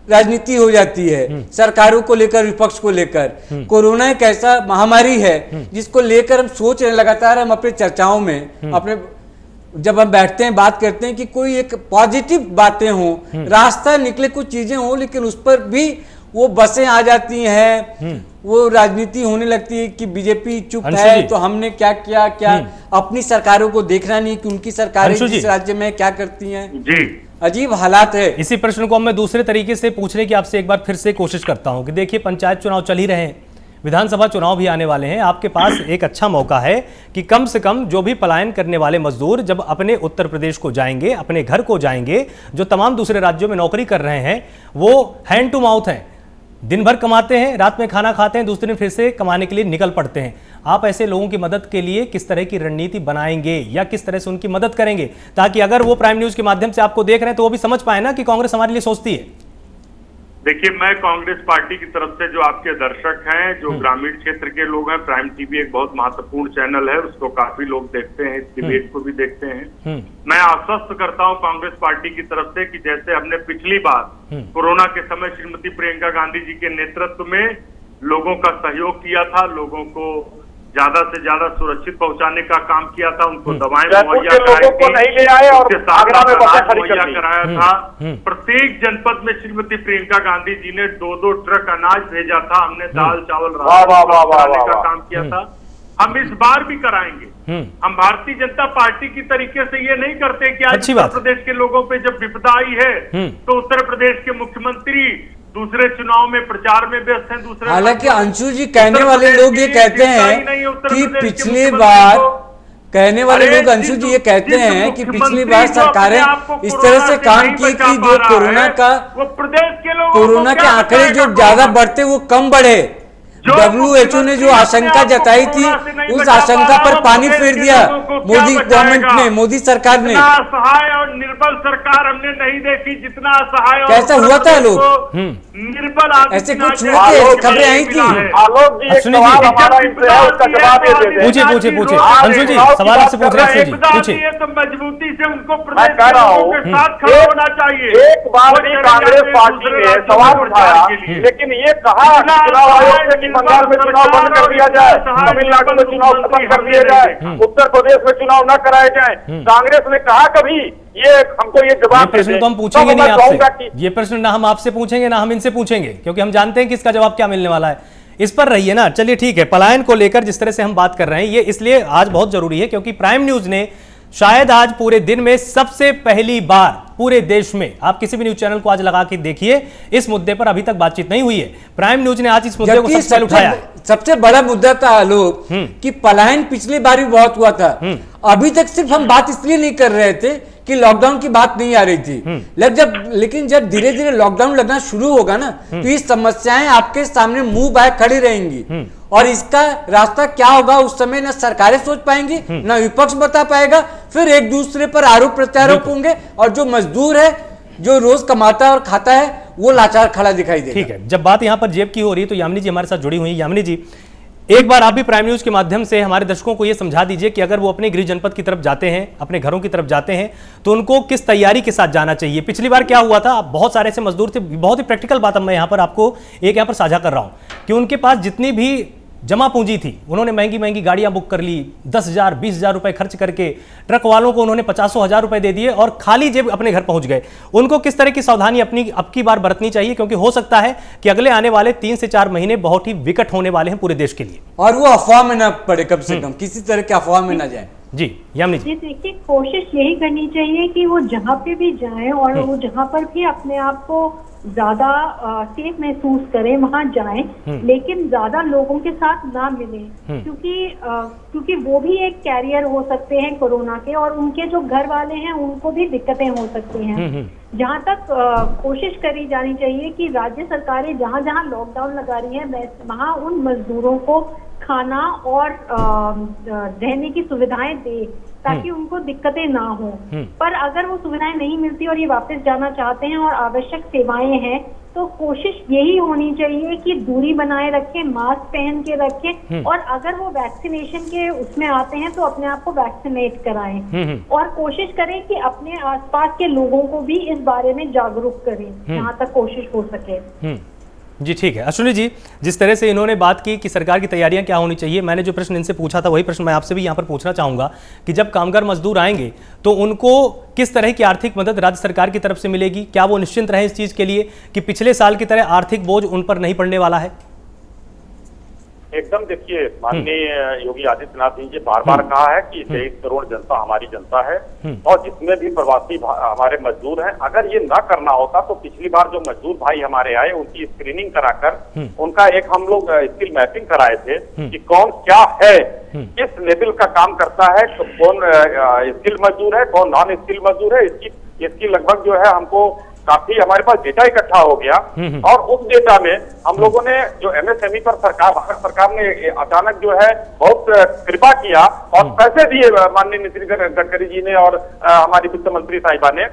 राजनीति हो जाती है, सरकारों को लेकर, विपक्ष को लेकर। कोरोना एक ऐसा महामारी है जिसको लेकर हम सोच रहे हैं लगातार, हम अपने चर्चाओं में, अपने जब हम बैठते हैं बात करते हैं कि कोई एक पॉजिटिव बातें हो, रास्ता निकले, कुछ चीजें हो, लेकिन उस पर भी वो बसें आ जाती हैं, वो राजनीति होने लगती है कि बीजेपी चुप है तो हमने क्या किया, क्या अपनी सरकारों को देखना नहीं कि उनकी सरकारें जिस राज्य में क्या करती हैं। जी, अजीब हालात है। इसी प्रश्न को मैं दूसरे तरीके से पूछने की आपसे एक बार फिर से कोशिश करता हूं कि देखिए, पंचायत चुनाव चल ही रहे हैं, विधानसभा चुनाव भी आने वाले हैं, आपके पास एक अच्छा मौका है कि कम से कम जो भी पलायन करने वाले मजदूर जब अपने उत्तर प्रदेश को जाएंगे, अपने घर को जाएंगे, जो तमाम दूसरे राज्यों में नौकरी कर रहे हैं, वो हैंड टू माउथ हैं, दिन भर कमाते हैं, रात में खाना खाते हैं, दूसरे दिन फिर से कमाने के लिए निकल पड़ते हैं। आप ऐसे लोगों की मदद के लिए किस तरह की रणनीति बनाएंगे या किस तरह से उनकी मदद करेंगे, ताकि अगर वो प्राइम न्यूज के माध्यम से आपको देख रहे हैं तो वो भी समझ पाए ना कि कांग्रेस हमारे लिए सोचती है। देखिए, मैं कांग्रेस पार्टी की तरफ से जो आपके दर्शक हैं, जो ग्रामीण क्षेत्र के लोग हैं, प्राइम टीवी एक बहुत महत्वपूर्ण चैनल है, उसको काफी लोग देखते हैं, इस डिबेट को भी देखते हैं। मैं आश्वस्त करता हूं कांग्रेस पार्टी की तरफ से कि जैसे हमने पिछली बार कोरोना के समय श्रीमती प्रियंका गांधी जी के नेतृत्व में लोगों का सहयोग किया था, लोगों को ज्यादा से ज्यादा सुरक्षित पहुंचाने का काम किया था, उनको दवाएं मुहैया कराई थी, नहीं ले आए और उसके साथ मुहैया कराया था। प्रत्येक जनपद में श्रीमती प्रियंका गांधी जी ने 2-2 ट्रक अनाज भेजा था, हमने दाल चावल कराने का काम किया था, हम इस बार भी कराएंगे। हम भारतीय जनता पार्टी की तरीके से ये नहीं करते कि आज उत्तर प्रदेश के लोगों पे जब विपदा आई है तो उत्तर प्रदेश के मुख्यमंत्री दूसरे चुनाव में प्रचार में व्यस्त हैं, दूसरे। हालांकि अंशु जी, कहने वाले लोग ये कहते हैं कि पिछली बार, कहने वाले लोग अंशु जी ये कहते हैं कि पिछली बार सरकारें इस तरह से काम की कि जो कोरोना के आंकड़े जो ज्यादा बढ़ते वो कम बढ़े। WHO ने जो आशंका जताई थी उस आशंका पर पानी फेर दिया मोदी गवर्नमेंट ने, मोदी सरकार ने। असहाय और निर्बल सरकार हमने नहीं देखी जितना असहाय। कैसा हुआ था लोग, निर्बल ऐसे कुछ हुए थे, खबरें आई थी। आलोक जी, एक सवाल हमारा इनसे है, उसका जवाब ये दे दें। पूछिए अंशु जी, सवाल आपसे पूछ रहे हैं, पूछिए। तो मजबूती से उनको मैं कह रहा हूँ साथ खड़ा होना चाहिए। एक बार भी कांग्रेस पार्टी ने सवाल उठाया, लेकिन ये कहा चुनाव आयोग से बंगाल में चुनाव बंद कर दिया जाए, तमिलनाडु में चुनाव खत्म कर दिए जाए, उत्तर प्रदेश में चुनाव न कराए जाए। कांग्रेस ने कहा कभी ये हमको ये जवाब प्रश्न तो हम पूछेंगे नहीं आपसे, ये प्रश्न ना हम आपसे पूछेंगे ना हम इनसे पूछेंगे, क्योंकि हम जानते हैं कि इसका जवाब क्या मिलने वाला है। इस पर रहिए ना। चलिए ठीक है, पलायन को लेकर जिस तरह से हम बात कर रहे हैं, ये इसलिए आज बहुत जरूरी है क्योंकि प्राइम न्यूज ने शायद आज पूरे दिन में सबसे पहली बार पूरे देश में, आप किसी भी न्यूज चैनल को आज लगा के देखिए, इस मुद्दे पर अभी तक बातचीत नहीं हुई है। प्राइम न्यूज ने आज इस मुद्दे को सबसे पहले उठाया। सबसे बड़ा मुद्दा था आलोक कि पलायन पिछली बार भी बहुत हुआ था। अभी तक सिर्फ हम बात इसलिए नहीं कर रहे थे कि लॉकडाउन की बात नहीं आ रही थी, लेकिन जब धीरे धीरे लॉकडाउन लगना शुरू होगा ना, तो ये समस्याएं आपके सामने मुंह बाय खड़ी रहेंगी और इसका रास्ता क्या होगा उस समय न सरकारें सोच पाएंगी, न विपक्ष बता पाएगा। फिर एक दूसरे पर आरोप प्रत्यारोप होंगे और जो मजदूर है, जो रोज कमाता और खाता है, वो लाचार खड़ा दिखाई देगा। ठीक है, जब बात यहां पर जेब की हो रही है तो यामिनी जी हमारे साथ जुड़ी हुई है। यामिनी जी, एक बार आप भी प्राइम न्यूज के माध्यम से हमारे दर्शकों को यह समझा दीजिए कि अगर वो अपने गृह जनपद की तरफ जाते हैं, अपने घरों की तरफ जाते हैं, तो उनको किस तैयारी के साथ जाना चाहिए। पिछली बार क्या हुआ था, बहुत सारे ऐसे मजदूर थे, बहुत ही प्रैक्टिकल बात मैं यहां पर आपको एक यहां पर साझा कर रहा हूं कि उनके पास जितनी भी जमा पूंजी थी, उन्होंने महंगी महंगी गाड़ियां बुक कर ली, 10,000 20,000 रुपए खर्च करके ट्रक वालों को उन्होंने 50,000 रुपए दे दिए और खाली जेब अपने घर पहुंच गए। उनको किस तरह की सावधानी अपनी अब की बार बरतनी चाहिए, क्योंकि हो सकता है कि अगले आने वाले 3 से 4 महीने बहुत ही विकट होने वाले हैं पूरे देश के लिए, और वो अफवाह में ना पड़े, कम से कम किसी तरह की अफवाह में ना जाए। जी यामिनी जी, देखिए, कोशिश यही करनी चाहिए कि वो जहाँ पे भी जाएं और वो जहाँ पर भी अपने आप को ज्यादा सेफ महसूस करें वहां जाएं, लेकिन ज्यादा लोगों के साथ ना मिलें, क्योंकि वो भी एक कैरियर हो सकते हैं कोरोना के, और उनके जो घर वाले हैं उनको भी दिक्कतें हो सकती हैं। जहाँ तक कोशिश करी जानी चाहिए कि राज्य सरकारें जहाँ जहाँ लॉकडाउन लगा रही है वहाँ उन मजदूरों को खाना और रहने की सुविधाएं दे ताकि उनको दिक्कतें ना हो। पर अगर वो सुविधाएं नहीं मिलती और ये वापस जाना चाहते हैं और आवश्यक सेवाएं हैं, तो कोशिश यही होनी चाहिए कि दूरी बनाए रखें, मास्क पहन के रखें, और अगर वो वैक्सीनेशन के उसमें आते हैं तो अपने आप को वैक्सीनेट कराएं और कोशिश करें कि अपने आसपास के लोगों को भी इस बारे में जागरूक करें जहाँ तक कोशिश हो सके। जी ठीक है। अश्विनी जी, जिस तरह से इन्होंने बात की कि सरकार की तैयारियां क्या होनी चाहिए, मैंने जो प्रश्न इनसे पूछा था वही प्रश्न मैं आपसे भी यहां पर पूछना चाहूंगा कि जब कामगार मजदूर आएंगे तो उनको किस तरह की आर्थिक मदद राज्य सरकार की तरफ से मिलेगी? क्या वो निश्चिंत रहे इस चीज के लिए कि पिछले साल की तरह आर्थिक बोझ उन पर नहीं पड़ने वाला है? एकदम, देखिए माननीय योगी आदित्यनाथ जी ने बार बार कहा है कि 23 करोड़ जनता हमारी जनता है और जिसमें भी प्रवासी हमारे मजदूर हैं, अगर ये ना करना होता तो पिछली बार जो मजदूर भाई हमारे आए उनकी स्क्रीनिंग कराकर उनका एक हम लोग स्किल मैपिंग कराए थे कि कौन क्या है, किस लेवल का काम करता है, तो कौन स्किल मजदूर है, कौन नॉन स्किल मजदूर है, इसकी लगभग जो है हमको काफी हमारे पास डेटा इकट्ठा हो गया। और उस डेटा में हम लोगों ने जो एमएसएमई पर भारत सरकार ने अचानक जो है बहुत कृपा किया और पैसे दिए माननीय नितिन गडकरी जी ने और हमारी वित्त मंत्री साहिबा ने।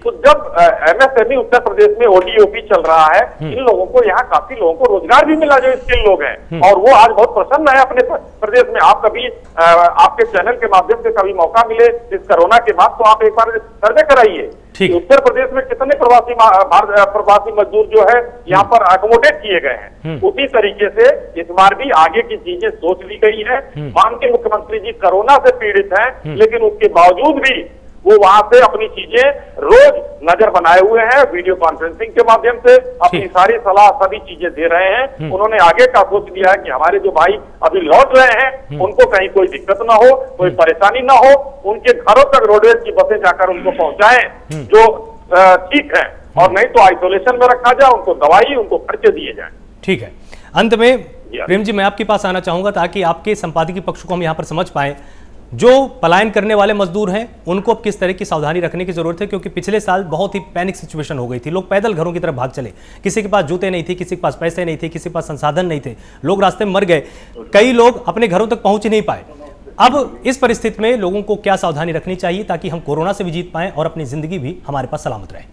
तो जब एमएसएमई उत्तर प्रदेश में ओडीओपी चल रहा है, इन लोगों को यहाँ काफी लोगों को रोजगार भी मिला जो स्किल लोग हैं और वो आज बहुत प्रसन्न है अपने प्रदेश में। आप कभी आपके चैनल के माध्यम से कभी मौका मिले इस कोरोना के बाद तो आप एक बार सर्वे कराइए उत्तर प्रदेश में कितने प्रवासी मजदूर जो है यहाँ पर अकोमोडेट किए गए हैं। उसी तरीके से इस बार भी आगे की चीजें सोच ली गई है। माननीय मुख्यमंत्री जी कोरोना से पीड़ित हैं, लेकिन उसके बावजूद भी वो वहां से अपनी चीजें रोज नजर बनाए हुए हैं, वीडियो कॉन्फ्रेंसिंग के माध्यम से अपनी सारी सलाह सभी चीजें दे रहे हैं। उन्होंने आगे का सोच लिया है कि हमारे जो भाई अभी लौट रहे हैं उनको कहीं कोई दिक्कत ना हो, कोई परेशानी ना हो, उनके घरों तक रोडवेज की बसें जाकर उनको पहुंचाएं जो ठीक है, और नहीं तो आइसोलेशन में रखा जाए, उनको दवाई उनको खर्चे दिए जाए। ठीक है। अंत में प्रेम जी मैं आपके पास आना चाहूंगा ताकि आपके संपादकीय पक्ष को हम यहाँ पर समझ पाए। जो पलायन करने वाले मजदूर हैं उनको अब किस तरह की सावधानी रखने की जरूरत है, क्योंकि पिछले साल बहुत ही पैनिक सिचुएशन हो गई थी, लोग पैदल घरों की तरफ भाग चले, किसी के पास जूते नहीं थे, किसी के पास पैसे नहीं थे, किसी के पास संसाधन नहीं थे, लोग रास्ते में मर गए, कई लोग अपने घरों तक पहुंच ही नहीं पाए। अब इस परिस्थिति में लोगों को क्या सावधानी रखनी चाहिए ताकि हम कोरोना से भी जीत पाएं और अपनी जिंदगी भी हमारे पास सलामत रहे?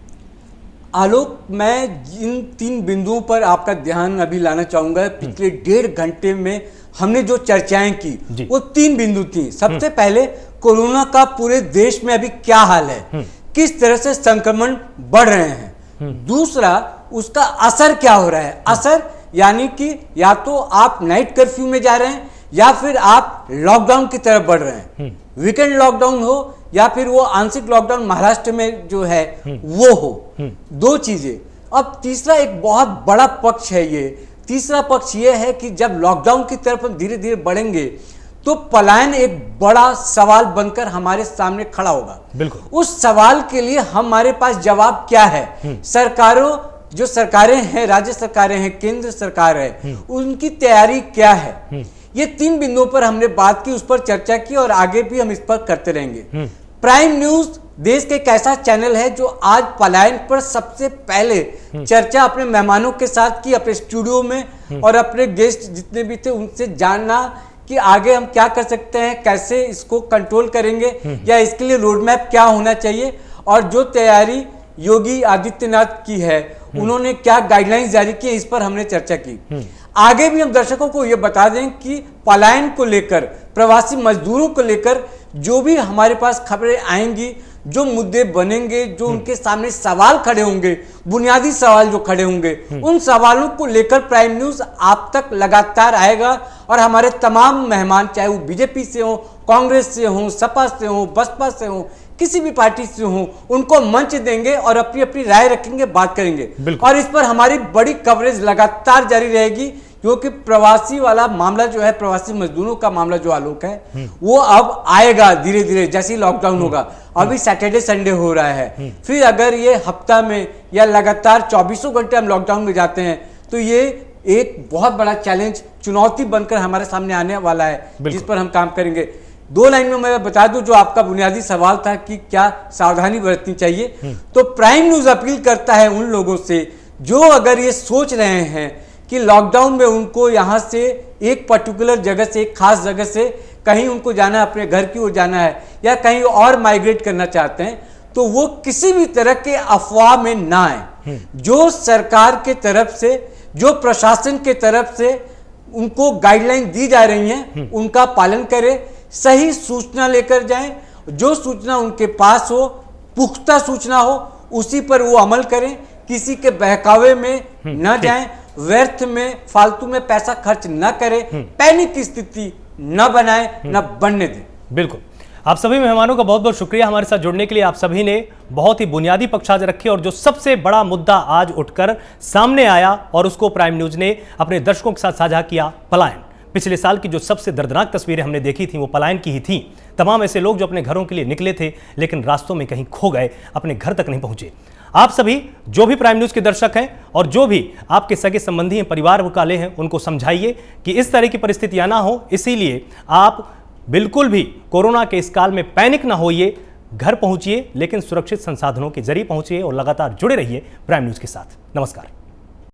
आलोक, मैं इन 3 बिंदुओं पर आपका ध्यान अभी लाना चाहूंगा। पिछले 1.5 घंटे में हमने जो चर्चाएं की वो 3 बिंदु थी। सबसे पहले कोरोना का पूरे देश में अभी क्या हाल है, किस तरह से संक्रमण बढ़ रहे हैं। दूसरा, उसका असर क्या हो रहा है। असर यानी कि या तो आप नाइट कर्फ्यू में जा रहे हैं या फिर आप लॉकडाउन की तरफ बढ़ रहे हैं, वीकेंड लॉकडाउन हो या फिर वो आंशिक लॉकडाउन महाराष्ट्र में जो है वो हो। 2 चीजें। अब तीसरा एक बहुत बड़ा पक्ष है, ये तीसरा पक्ष ये है कि जब लॉकडाउन की तरफ हम धीरे धीरे बढ़ेंगे तो पलायन एक बड़ा सवाल बनकर हमारे सामने खड़ा होगा। बिल्कुल। उस सवाल के लिए हमारे पास जवाब क्या है। सरकारों, जो सरकारें हैं, राज्य सरकारें हैं, केंद्र सरकार है, उनकी तैयारी क्या है। ये 3 बिंदुओं पर हमने बात की, उस पर चर्चा की और आगे भी हम इस पर करते रहेंगे। प्राइम न्यूज देश के एक ऐसा चैनल है जो आज पलायन पर सबसे पहले चर्चा अपने मेहमानों के साथ की, अपने स्टूडियो में, और अपने गेस्ट जितने भी थे उनसे जानना कि आगे हम क्या कर सकते हैं, कैसे इसको कंट्रोल करेंगे या इसके लिए रोड मैप क्या होना चाहिए, और जो तैयारी योगी आदित्यनाथ की है उन्होंने क्या गाइडलाइंस जारी की, इस पर हमने चर्चा की। आगे भी हम दर्शकों को यह बता दें कि पलायन को लेकर, प्रवासी मजदूरों को लेकर जो भी हमारे पास खबरें आएंगी, जो मुद्दे बनेंगे, जो उनके सामने सवाल खड़े होंगे, बुनियादी सवाल जो खड़े होंगे, उन सवालों को लेकर प्राइम न्यूज आप तक लगातार आएगा। और हमारे तमाम मेहमान, चाहे वो बीजेपी से हो, कांग्रेस से हो, सपा से हो, बसपा से हो, किसी भी पार्टी से हो, उनको मंच देंगे और अपनी अपनी राय रखेंगे, बात करेंगे। और इस पर हमारी बड़ी कवरेज लगातार जारी रहेगी, क्योंकि प्रवासी वाला मामला जो है, प्रवासी मजदूरों का मामला जो आलोक है, वो अब आएगा धीरे धीरे जैसे ही लॉकडाउन होगा। अभी सैटरडे संडे हो रहा है, फिर अगर ये हफ्ता में या लगातार 24 घंटे हम लॉकडाउन में जाते हैं तो ये एक बहुत बड़ा चैलेंज, चुनौती बनकर हमारे सामने आने वाला है, जिस पर हम काम करेंगे। 2 लाइन में मैं बता दूं, जो आपका बुनियादी सवाल था कि क्या सावधानी बरतनी चाहिए, तो प्राइम न्यूज अपील करता है उन लोगों से जो अगर ये सोच रहे हैं कि लॉकडाउन में उनको यहाँ से एक पर्टिकुलर जगह से, एक खास जगह से कहीं उनको जाना है, अपने घर की ओर जाना है या कहीं और माइग्रेट करना चाहते हैं, तो वो किसी भी तरह के अफवाह में ना आए। जो सरकार के तरफ से, जो प्रशासन के तरफ से उनको गाइडलाइन दी जा रही हैं, उनका पालन करें, सही सूचना लेकर जाएं, जो सूचना उनके पास हो, पुख्ता सूचना हो, उसी पर वो अमल करें, किसी के बहकावे में न जाएं, व्यर्थ में, फालतू में पैसा खर्च न करें, पैनिक की स्थिति न बनाएं, न बनने दें। बिल्कुल। आप सभी मेहमानों का बहुत बहुत शुक्रिया हमारे साथ जुड़ने के लिए। आप सभी ने बहुत ही बुनियादी पक्ष आज रखे और जो सबसे बड़ा मुद्दा आज उठकर सामने आया और उसको प्राइम न्यूज ने अपने दर्शकों के साथ साझा किया, पलायन। पिछले साल की जो सबसे दर्दनाक तस्वीरें हमने देखी थी वो पलायन की ही थी। तमाम ऐसे लोग जो अपने घरों के लिए निकले थे लेकिन रास्तों में कहीं खो गए, अपने घर तक नहीं पहुंचे। आप सभी जो भी प्राइम न्यूज के दर्शक हैं और जो भी आपके सगे संबंधी हैं, परिवार वाले हैं, उनको समझाइए कि इस तरह की परिस्थितियां ना हो। इसीलिए आप बिल्कुल भी कोरोना के इस काल में पैनिक ना होइए, घर पहुंचिए लेकिन सुरक्षित संसाधनों के जरिए पहुंचिए और लगातार जुड़े रहिए प्राइम न्यूज के साथ। नमस्कार।